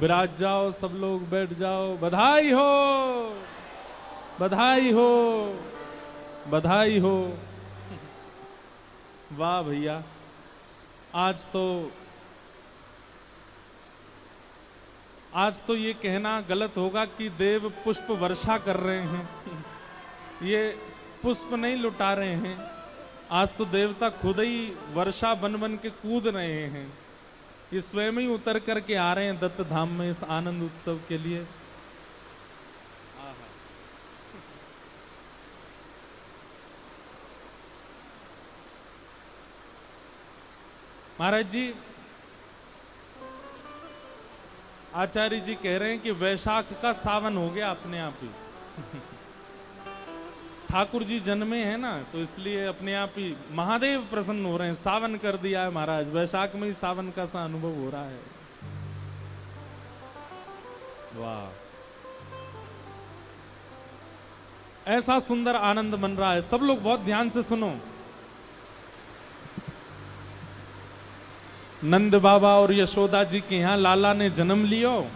विराज जाओ, सब लोग बैठ जाओ, बधाई हो, बधाई हो, बधाई हो। वाह भैया, आज तो आज तो ये कहना गलत होगा कि देव पुष्प वर्षा कर रहे हैं। ये पुष्प नहीं लुटा रहे हैं, आज तो देवता खुद ही वर्षा बन बन के कूद रहे हैं। ये स्वयं ही उतर करके आ रहे हैं दत्त धाम में इस आनंद उत्सव के लिए। महाराज जी, आचार्य जी कह रहे हैं कि वैशाख का सावन हो गया अपने आप ही। ठाकुर जी जन्मे हैं ना, तो इसलिए अपने आप ही महादेव प्रसन्न हो रहे हैं। सावन कर दिया है महाराज, वैशाख में ही सावन का सा अनुभव हो रहा है। वाह, ऐसा सुंदर आनंद बन रहा है। सब लोग बहुत ध्यान से सुनो। नंद बाबा और यशोदा जी के यहां लाला ने जन्म लियो,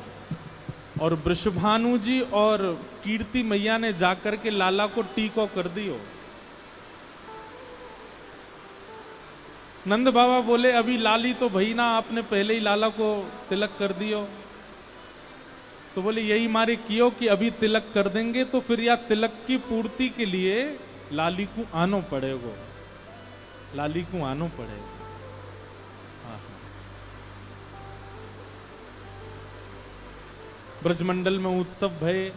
और वृषभानु जी और कीर्ति मैया ने जाकर के लाला को टीको कर दियो। नंद बाबा बोले अभी लाली तो भई ना, आपने पहले ही लाला को तिलक कर दियो। तो बोले यही मारे कियो कि अभी तिलक कर देंगे तो फिर या तिलक की पूर्ति के लिए लाली को आनो पड़ेगा, लाली को आनो पड़ेगा। ब्रजमंडल में उत्सव भय,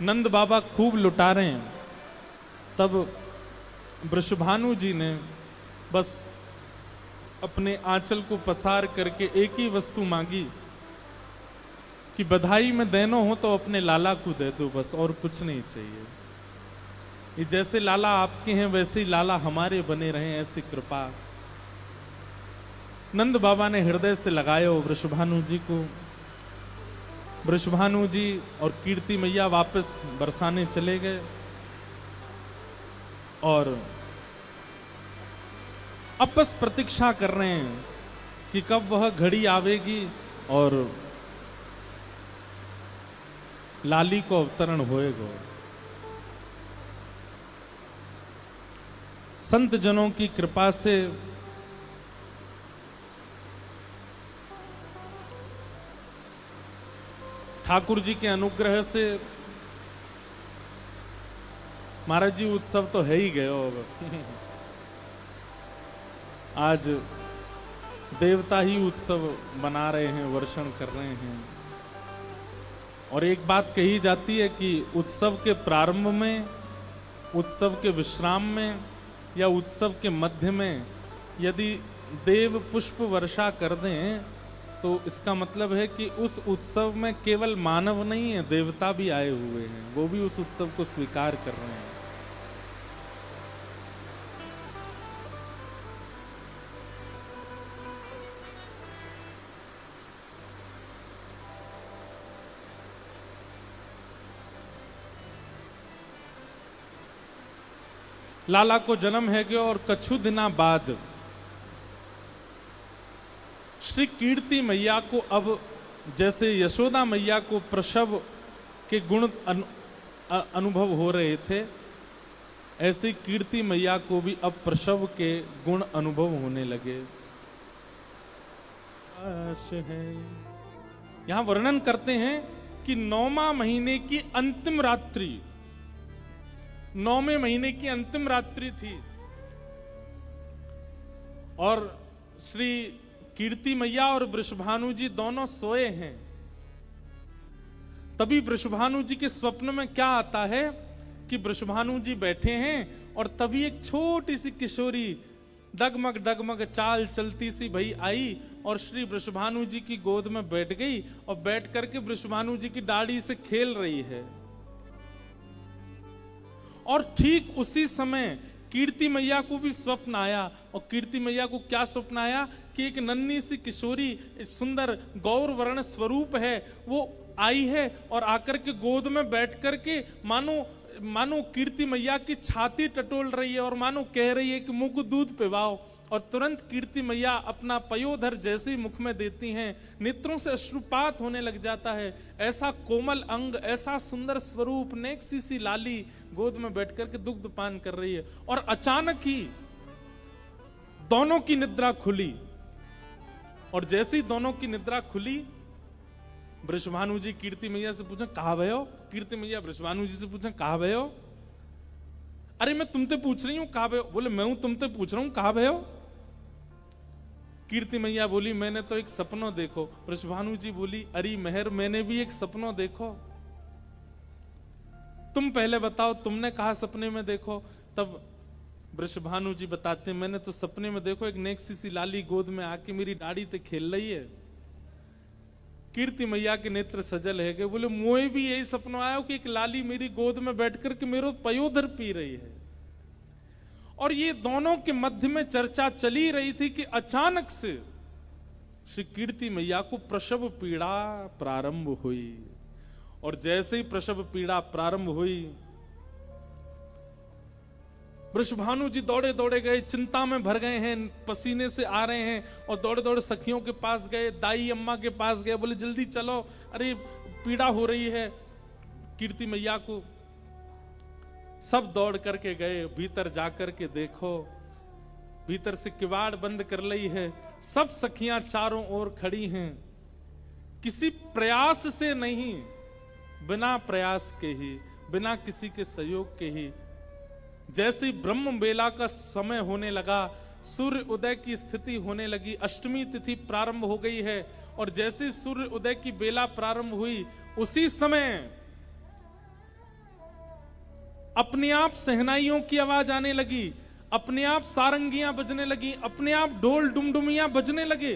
नंद बाबा खूब लुटा रहे हैं। तब वृषभानु जी ने बस अपने आंचल को पसार करके एक ही वस्तु मांगी कि बधाई में देनो हो तो अपने लाला को दे दो, बस और कुछ नहीं चाहिए। ये जैसे लाला आपके हैं वैसे ही लाला हमारे बने रहे, ऐसी कृपा। नंद बाबा ने हृदय से लगाया वृषभानु जी को। वृषभानु जी और कीर्ति मैया वापस बरसाने चले गए, और अब बस प्रतीक्षा कर रहे हैं कि कब वह घड़ी आवेगी और लाली को अवतरण होएगा। संत जनों की कृपा से ठाकुर जी के अनुग्रह से महाराज जी उत्सव तो है ही गयो। आज देवता ही उत्सव बना रहे हैं, वर्षण कर रहे हैं। और एक बात कही जाती है कि उत्सव के प्रारंभ में, उत्सव के विश्राम में या उत्सव के मध्य में यदि देव पुष्प वर्षा कर दें तो इसका मतलब है कि उस उत्सव में केवल मानव नहीं है, देवता भी आए हुए हैं, वो भी उस उत्सव को स्वीकार कर रहे हैं। लाला को जन्म है कि और कछु दिना बाद श्री कीर्ति मैया को अब जैसे यशोदा मैया को प्रसव के गुण अनुभव हो रहे थे, ऐसे कीर्ति मैया को भी अब प्रसव के गुण अनुभव होने लगे। यहां वर्णन करते हैं कि 9वां महीने की अंतिम रात्रि, 9वें महीने की अंतिम रात्रि थी, और श्री कीर्ति मैया और वृषभानु जी दोनों सोए हैं। तभी वृषभानु जी के स्वप्न में क्या आता है कि वृषभानु जी बैठे हैं और तभी एक छोटी सी किशोरी डगमग डगमग चाल चलती सी भई आई और श्री वृषभानु जी की गोद में बैठ गई और बैठ करके वृषभानु जी की दाढ़ी से खेल रही है। और ठीक उसी समय कीर्ति मैया को भी स्वप्न आया, और कीर्ति मैया को क्या स्वप्न आया कि एक नन्ही सी किशोरी सुंदर गौर वर्ण स्वरूप है, वो आई है और आकर के गोद में बैठ करके मानो कीर्ति मैया की छाती टटोल रही है और मानो कह रही है कि मुंह को दूध पिलाओ। और तुरंत कीर्ति मैया अपना पयोधर जैसे ही मुख में देती हैं, नेत्रों से अश्रुपात होने लग जाता है। ऐसा कोमल अंग, ऐसा सुंदर स्वरूप, नेक सी लाली गोद में बैठ करके दुग्ध पान कर रही है। और अचानक ही दोनों की निद्रा खुली, और जैसे ही दोनों की निद्रा खुली वृषभानु जी कीर्ति मैया से पूछा कहा भयो, कीर्ति मैया वृषभानु जी से पूछा कहा भयो, अरे मैं तुमसे पूछ रही हूं कहा भयो, बोले मैं हूं तुमसे पूछ रहा हूं कहा भयो। कीर्ति मैया बोली मैंने तो एक सपना देखो। वृषभानु जी बोली अरे मेहर मैंने भी एक सपना देखो, तुम पहले बताओ तुमने कहा सपने में देखो। तब वृषभानु जी बताते मैंने तो सपने में देखो एक नेक्सी सी लाली गोद में आके मेरी दाढ़ी ते खेल रही है। कीर्ति मैया के नेत्र सजल है गए, बोले मोए भी यही सपना आया कि एक लाली मेरी गोद में बैठकर के मेरो पयोधर पी रही है। और ये दोनों के मध्य में चर्चा चली रही थी कि अचानक से श्री कीर्ति मैया को प्रसव पीड़ा प्रारंभ हुई। और जैसे ही प्रसव पीड़ा प्रारंभ हुई, वृषभानु जी दौड़े दौड़े गए, चिंता में भर गए हैं, पसीने से आ रहे हैं, और दौड़े दौड़े सखियों के पास गए, दाई अम्मा के पास गए, बोले जल्दी चलो, अरे पीड़ा हो रही है कीर्ति मैया को। सब दौड़ करके गए, भीतर जाकर के देखो, भीतर से किवाड़ बंद कर ली है, सब सखियां चारों ओर खड़ी हैं, किसी प्रयास से नहीं, बिना प्रयास के ही, बिना किसी के सहयोग के ही। जैसे ब्रह्म बेला का समय होने लगा, सूर्य उदय की स्थिति होने लगी, अष्टमी तिथि प्रारंभ हो गई है, और जैसे सूर्य उदय की बेला प्रारंभ हुई उसी समय अपने आप सहनाइयों की आवाज आने लगी, अपने आप सारंगियां बजने लगी, अपने आप ढोल डुमडुमियां बजने लगे।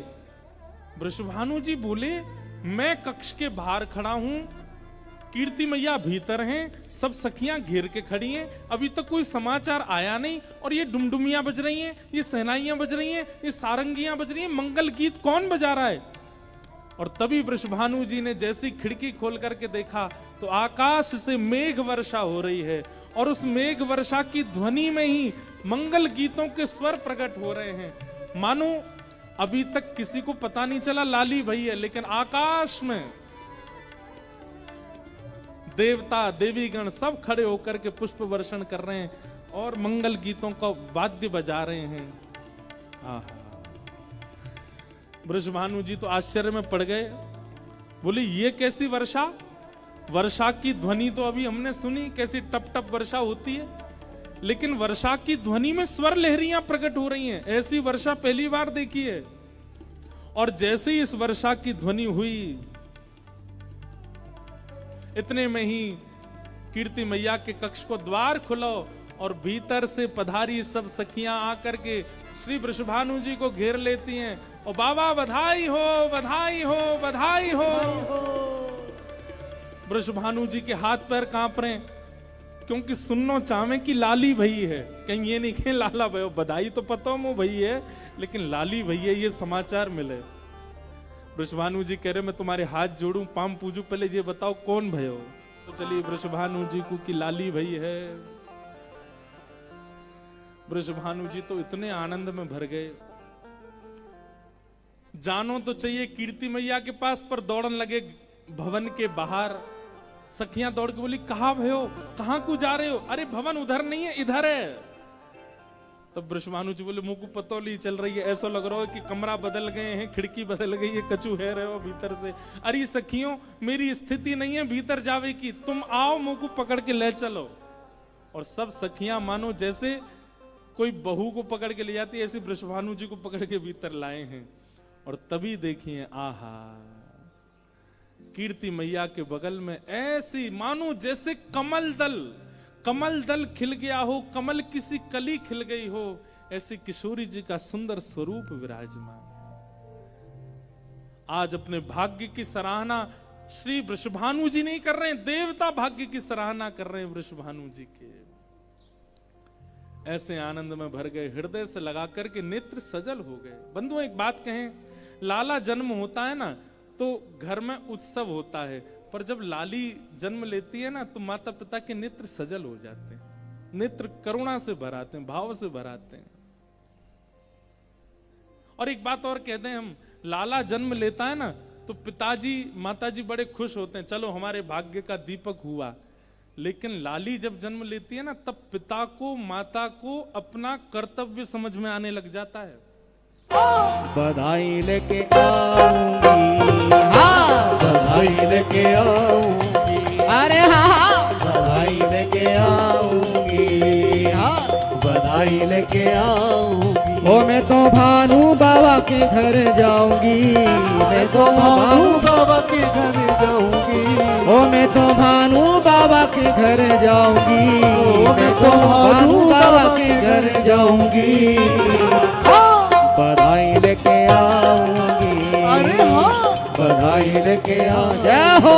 वृषभानु जी बोले मैं कक्ष के बाहर खड़ा हूं, कीर्ति मैया भीतर हैं, सब सखियां घेर के खड़ी हैं, अभी तक कोई समाचार आया नहीं, और ये डुमडुमियां बज रही हैं, ये सहनाइयां बज रही हैं, ये सारंगियां बज रही हैं, मंगल गीत कौन बजा रहा है। और तभी वृषभानु जी ने जैसी खिड़की खोल करके देखा तो आकाश से मेघ वर्षा हो रही है, और उस मेघ वर्षा की ध्वनि में ही मंगल गीतों के स्वर प्रकट हो रहे हैं। मानो अभी तक किसी को पता नहीं चला लाली भई है, लेकिन आकाश में देवता देवीगण सब खड़े होकर के पुष्प वर्षण कर रहे हैं और मंगल गीतों का वाद्य बजा रहे हैं। वृषभानु जी तो आश्चर्य में पड़ गए, बोले ये कैसी वर्षा, वर्षा की ध्वनि तो अभी हमने सुनी, कैसी टप टप वर्षा होती है, लेकिन वर्षा की ध्वनि में स्वर लहरियां प्रकट हो रही हैं, ऐसी वर्षा पहली बार देखी है। और जैसे ही इस वर्षा की ध्वनि हुई, इतने में ही कीर्ति मैया के कक्ष को द्वार खुलो और भीतर से पधारी सब सखियां आकर के श्री वृषभानु जी को घेर लेती हैं, और बाबा बधाई हो बधाई हो बधाई हो। वृषभानु जी के हाथ पैर कांप रहे, क्योंकि सुनना चाहे कि लाली भई है, कहीं ये नहीं कहें लाला भयो, बधाई तो पता मो भई है, लेकिन लाली भई है ये समाचार मिले। वृषभानु जी कह रहे मैं तुम्हारे हाथ जोड़ूं, पाम पूजू, पहले ये बताओ कौन भयो। तो चलिए वृषभानु जी को कि लाली भई है। वृषभानु जी तो इतने आनंद में भर गए, जानो तो चाहिए कीर्ति मैया के पास, पर दौड़न लगे भवन के बाहर। सखियां दौड़ के बोली कहां भयो, कहां को जा रहे हो, अरे भवन उधर नहीं है इधर है। तब वृषभानु जी बोले मुंह को पतौली चल रही है, ऐसा लग रहा है कि कमरा बदल गए हैं, खिड़की बदल गई है, कचू है रहे हो भीतर से। अरे सखियों मेरी स्थिति नहीं है भीतर जावे की, तुम आओ मुंह को पकड़ के ले चलो। और सब सखियां मानो जैसे कोई बहू को पकड़ के ले जाती है, ऐसे वृषभानु जी को पकड़ के भीतर लाए हैं। और तभी देखिए आहा, कीर्ति मैया के बगल में ऐसी मानो जैसे कमल दल खिल गया हो, कमल किसी कली खिल गई हो, ऐसी किशोरी जी का सुंदर स्वरूप विराजमान। आज अपने भाग्य की सराहना श्री वृषभानु जी नहीं कर रहे हैं, देवता भाग्य की सराहना कर रहे हैं वृषभानु जी के। ऐसे आनंद में भर गए, हृदय से लगा करके नेत्र सजल हो गए। बंधुओं एक बात कहें, लाला जन्म होता है ना तो घर में उत्सव होता है, पर जब लाली जन्म लेती है ना तो माता पिता के नेत्र सजल हो जाते हैं, नेत्र करुणा से भर आते हैं, भाव से भर आते हैं। और एक बात और कहते हैं हम, लाला जन्म लेता है ना तो पिताजी माताजी बड़े खुश होते हैं, चलो हमारे भाग्य का दीपक हुआ। लेकिन लाली जब जन्म लेती है ना तब पिता को माता को अपना कर्तव्य समझ में आने लग जाता है। बधाई लेके आऊंगी, हाँ बधाई बधाई लेके आऊंगी, अरे हाँ बधाई लेके आऊंगी, हाँ बधाई लेके आऊंगी। ओ मैं तो भानु बाबा के घर जाऊंगी, मैं तो भानु भानु बाबा के घर जाऊंगी, ओ मैं तो भानु बाबा के घर जाऊंगी, मैं तो भानु बाबा के घर जाऊंगी, बधाई लेके आऊंगी, अरे हाँ बधाई लेके आ जय हो।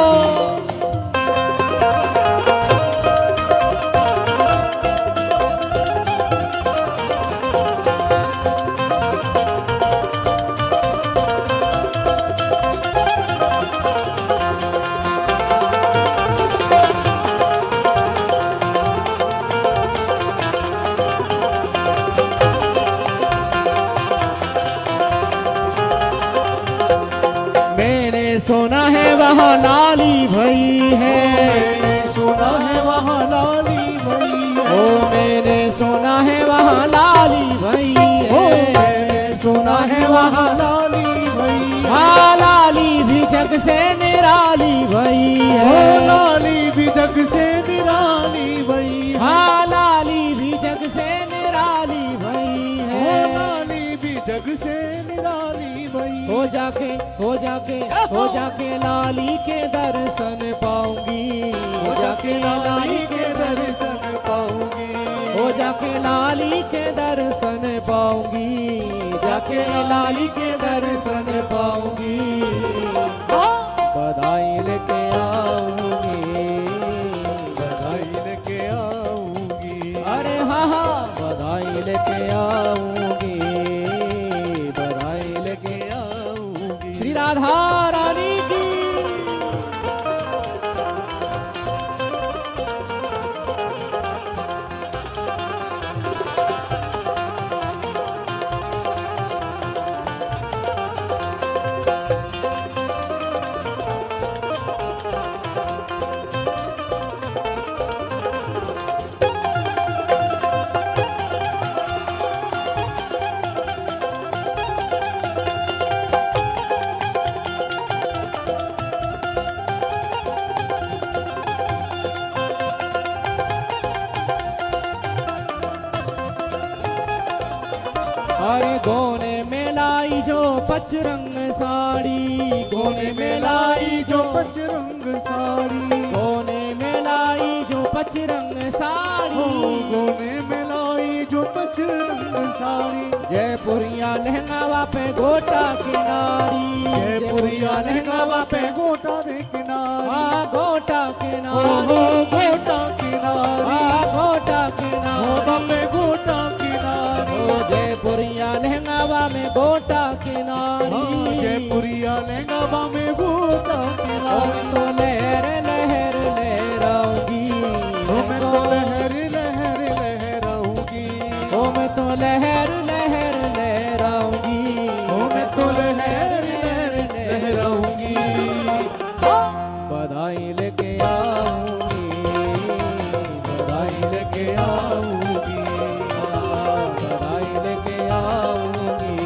मैंने सुना है वहाँ लाली भई है, सुना है वहाँ लाली भई है, ओ मैंने सुना है वहाँ लाली भई है, सुना है वहाँ लाली भई है, हाँ लाली भी जग से निराली भई ओ है, लाली भी जग से निराली भई है, हाँ लाली भी जग से निराली भई ओ है। लाली भी जग से निराली भई हो जाके लाली के दर्शन पाऊंगी, हो जाके लाली के दर्शन पाऊंगी, हो जाके लाली के दर्शन पाऊंगी, जाके लाली के दर्शन पाऊंगी, बधाई लेके आऊंगी, बधाई लेके आऊंगी, अरे हाँ हाँ बधाई लेके आऊंगी, बधाई लेके आऊंगी। श्री राधा रानी की। अरे गोने में लाई जो पचरंग साड़ी, गोने में लाई जो पचरंग साड़ी, गोने में लाई जो पचरंग साड़ी, गोने में लाई जो पचरंग साड़ी, जयपुरिया लहंगावा पे गोटा किनारी, जयपुरिया लहंगावा पे गोटा दे किनारी, हाँ गोटा ओ किनारी, गोटा किनारी, हाँ गोटा ओ किनारी, बम्बे गोटा किनारी, ओ जयपुरिया लहंगावा में गोटा किनारी, जयपुरिया लहंगावा में गोटा ओ किनारी, तो लहर लहर लहराऊंगी, ओ मैं तो लहर लहर लहराऊंगी, ओ मैं तो लहर लहर लहराऊंगी, ओ मैं तो लहर लहर लहराऊंगी, बधाई लेके आऊंगी, बधाई लेके आऊंगी, बधाई लेके आऊंगी,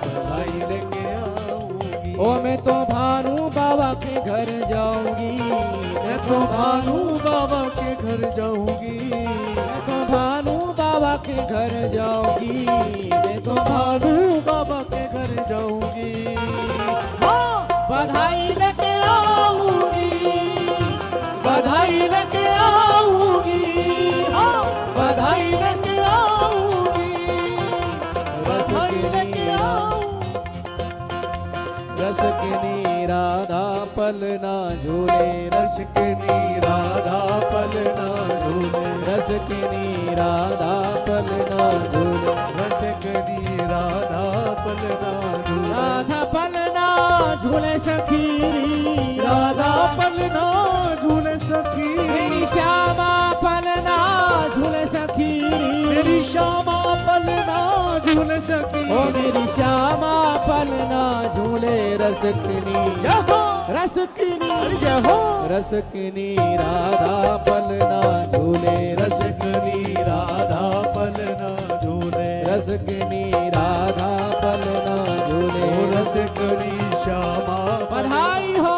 बधाई लेके आऊंगी। ओ मैं तो भानु बाबा के घर जाऊंगी, मैं तो भानु बाबा के घर जाऊंगी, मैं तो भानु बाबा के घर जाऊंगी, मैं तो भानु बाबा के घर जाऊंगी, बधाई लेके आऊंगी, बधाई लेके आऊंगी, बधाई लेके आऊंगी, बधाई लेके आऊंगी। रस की राधा पलना झूले, रस की राधा पलना झूले, रस की राधा पलना झूले, रस की राधा पलना झूले, राधा पलना झूले सखीरी, राधा पलना झूले सखी, मेरी श्यामा पलना झूले सखीरी, मेरी श्यामा पलना झूले सखी, ओ मेरी श्यामा पलना झूले रसकनी, रसकनी, रसकनी राधा पलना झूले, रसकनी राधा पलना झूले, रसकनी राधा पलना झूले, रसकनी श्यामा बधाई हो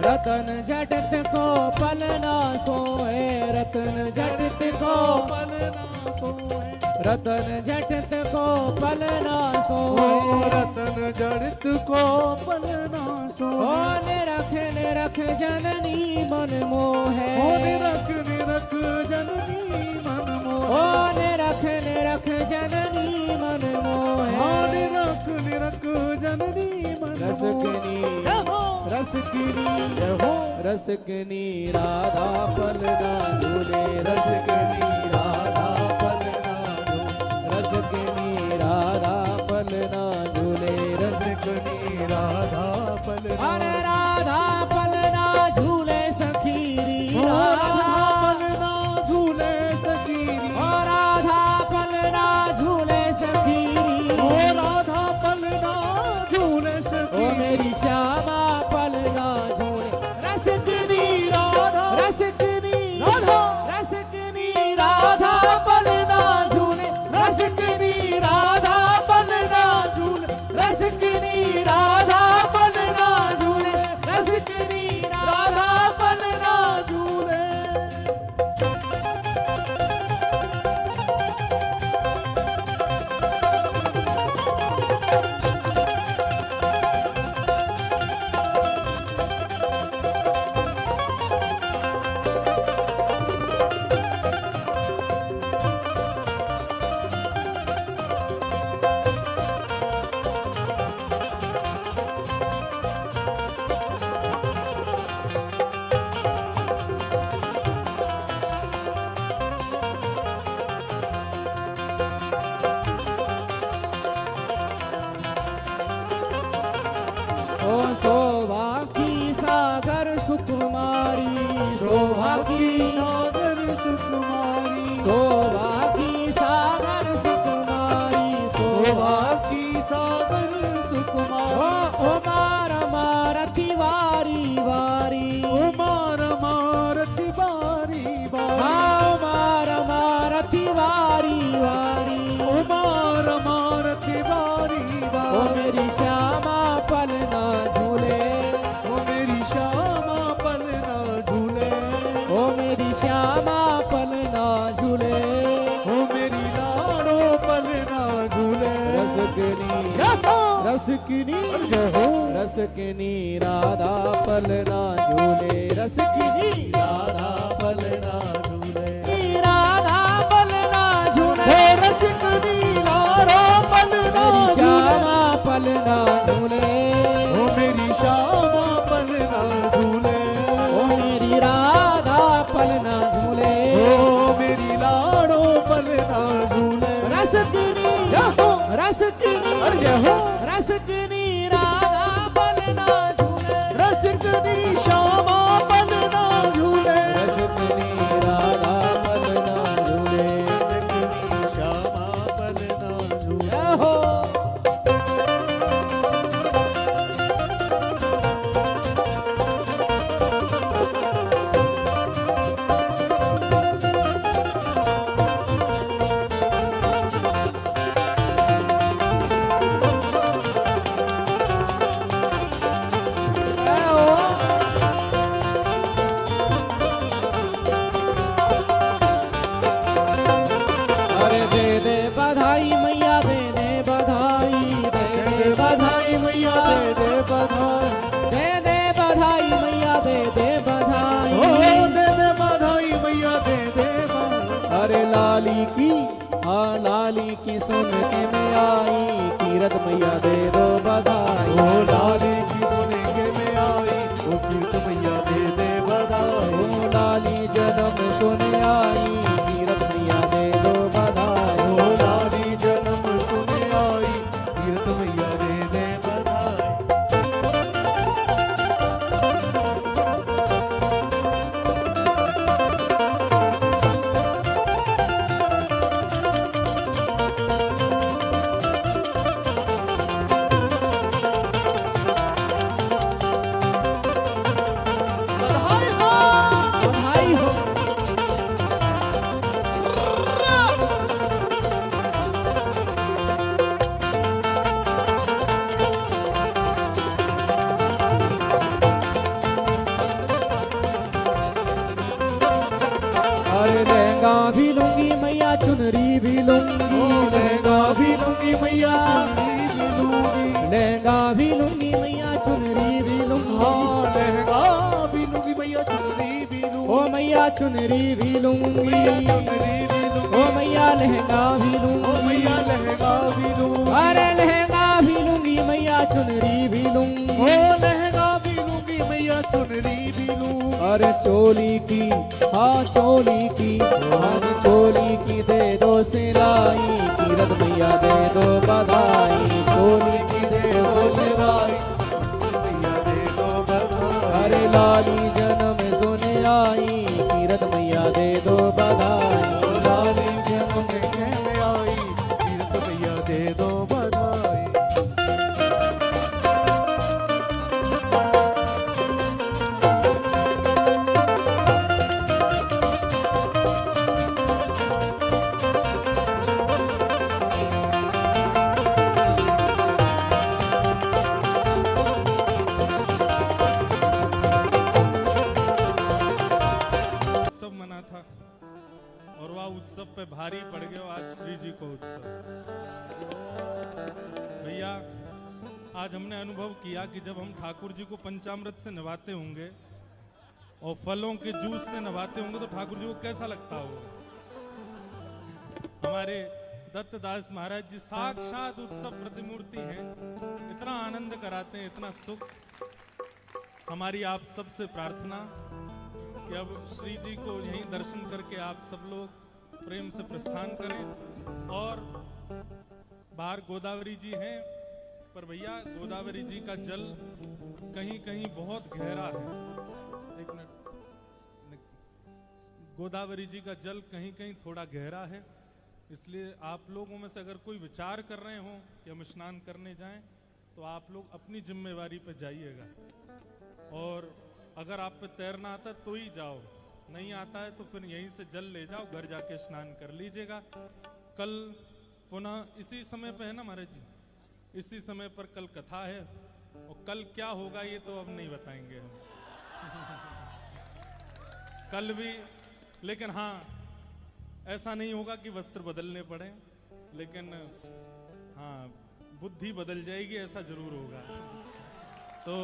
रतन जड़त को पलना सोए, रतन जड़त को पलना सोए, रतन जड़त को पलना सोए, रतन जड़त को पलना सो निरख जननी मन मोहे, निरख जननी मन मोह, निरख जननी मन मोहे, निरख जननी मन रसकनी रसकनी राधा पलना झूले, रसकनी राधा पलना झूले, रसकनी राधा पलना झूले, रसकनी राधा पलना, अरे राधा पलना झूले सखीरी, राधा पलना झूले सखीरी, राधा पलना झूले सखीरी, राधा पलना झूले सखीरी, मेरी श्यामा पलना झूले, रसकनी राधा, रसकनी राधा, रसकनी राधा पलना झूले, रसकनी राधा पलना झूले, रसकनी राधा पलना झूले, रसकनी राधा पलना झूले। ओ शोभा की सागर सुकुमारी, शोभा की सागर सुकुमारी, शोभा की सागर सुकुमारी, शोभा की सागर सुकुमारी, ओ मार मारती वारी वारी, मार मारती बारी बारी, हाँ मार मारती वारी वारी, मार मारती बारी ओ बारी, मेरी श्यामा पलना झूले, ओ मेरी श्यामा पलना झूले, ओ मेरी श्यामा पलना झूले, ओ मेरी लाडो पलना झूले, रसकनी रसकनी रसकनी राधा पलना झूले, रसकनी राधा पलना झूले, राधा पलना झूले, रसकनी लाडो पलना मेरी झूले, श्यामा पलना झूले, ओ मेरी श्यामा पलना झूले, ओ मेरी राधा पलना झूले, ओ मेरी लाडो पलना झूले, रसकनी रसकनी रसकनी राधा पलना झूले, रसकनी श्यामा पलना झूले, रसकनी राधा पलना झूले, रसकनी श्यामा पलना झूले, जय हो। अरे दे दे बधाई मैया, दे दे बधाई, दे दे बधाई मैया, दे दे बधाई, दे दे बधाई मैया, दे दे बधाई, ओ दे दे बधाई मैया, दे दे बधाई, अरे लाली की हाँ लाली की सुन के मैं आई, कीरत मैया दे दो बधाई, ओ लाली की दुने के में आई, ओ कीर्त मैया दे दे बधाई, ओ लाली जन्म सुन आई, कीरत मैया दे दो बधाई, ओ लाली जन्म सुने आई, कीर्त मैया दे दे बधाई, चुनरी भी लूंगी, लहंगा भी लूंगी मैया चुनरी भी लूंगी, लहंगा भी लूंगी मैया चुनरी भी लूंगी, हाँ लहंगा भी लूंगी मैया चुनरी भी लूंगी, ओ मैया चुनरी भी लूंगी, चुनरी भी लूंगी, ओ मैया लहंगा भी ओ लूंगी, मैया लहंगा भी लूंगी, अरे लहंगा भी लूंगी मैया चुनरी भी लूंगी, ओ लहंगा भी लूंगी मैया चुनरी भी लूंगी, अरे चोली की, हाँ चोली की, हाँ चोली की दे दो सिलाई, कीरत मैया दे दो बधाई, चोली की दे दो सिलाई, मैया दे दो बधाई, अरे लाली जन्म सुने आई, कीरत मैया दे दो बधाई, लाली जन्म कहने आई, कीरत मैया दे दो बधाई। उत्सव मना था और वह उत्सव पे भारी पड़ गया आज श्री जी को उत्सव। भैया आज हमने अनुभव किया कि जब हम ठाकुर जी को पंचामृत से नवाते होंगे और फलों के जूस से नवाते होंगे तो ठाकुर जी को कैसा लगता होगा। हमारे दत्तदास महाराज जी साक्षात उत्सव प्रतिमूर्ति हैं, इतना आनंद कराते हैं, इतना सुख। हमारी आप सबसे प्रार्थना कि अब श्री जी को यहीं दर्शन करके आप सब लोग प्रेम से प्रस्थान करें। और बाहर गोदावरी जी हैं, पर भैया गोदावरी जी का जल कहीं कहीं बहुत गहरा है। एक मिनट, गोदावरी जी का जल कहीं कहीं थोड़ा गहरा है, इसलिए आप लोगों में से अगर कोई विचार कर रहे हो कि हम स्नान करने जाएं तो आप लोग अपनी जिम्मेवारी पे जाइएगा। और अगर आप पे तैरना आता है तो ही जाओ, नहीं आता है तो फिर यहीं से जल ले जाओ, घर जाके स्नान कर लीजिएगा। कल पुनः इसी समय पे है ना महाराज जी, इसी समय पर कल कथा है, और कल क्या होगा ये तो अब नहीं बताएंगे हम कल भी। लेकिन हाँ, ऐसा नहीं होगा कि वस्त्र बदलने पड़े, लेकिन हाँ बुद्धि बदल जाएगी, ऐसा जरूर होगा। तो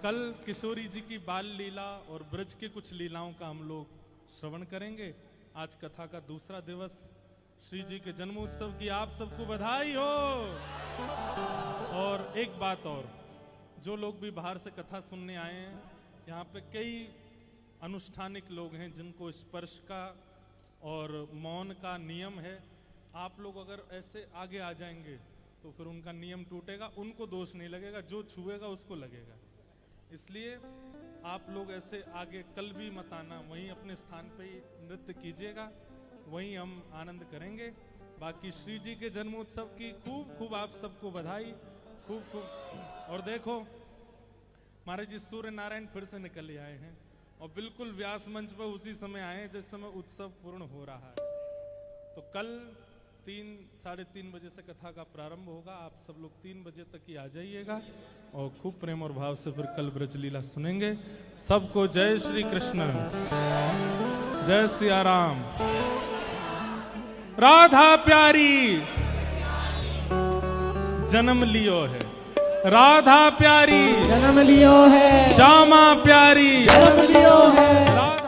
कल किशोरी जी की बाल लीला और ब्रज के कुछ लीलाओं का हम लोग श्रवण करेंगे। आज कथा का दूसरा दिवस, श्री जी के जन्मोत्सव की आप सबको बधाई हो। और एक बात और, जो लोग भी बाहर से कथा सुनने आए हैं, यहाँ पे कई अनुष्ठानिक लोग हैं जिनको स्पर्श का और मौन का नियम है। आप लोग अगर ऐसे आगे आ जाएंगे तो फिर उनका नियम टूटेगा, उनको दोष नहीं लगेगा, जो छुएगा उसको लगेगा। इसलिए आप लोग ऐसे आगे कल भी मत आना, वहीं अपने स्थान पे ही नृत्य कीजिएगा, वहीं हम आनंद करेंगे। बाकी श्री जी के जन्मोत्सव की खूब खूब आप सबको बधाई, खूब खूब। और देखो महाराज जी सूर्य नारायण फिर से निकल आए हैं, और बिल्कुल व्यास मंच पर उसी समय आए हैं जिस समय उत्सव पूर्ण हो रहा है। तो कल 3-3:30 बजे से कथा का प्रारंभ होगा। आप सब लोग 3 बजे तक ही आ जाइएगा, और खूब प्रेम और भाव से फिर कल ब्रज लीला सुनेंगे। सबको जय श्री कृष्ण, जय सिया राम। राधा प्यारी जन्म लियो है, राधा प्यारी जन्म लियो है, श्यामा प्यारी जन्म लियो है।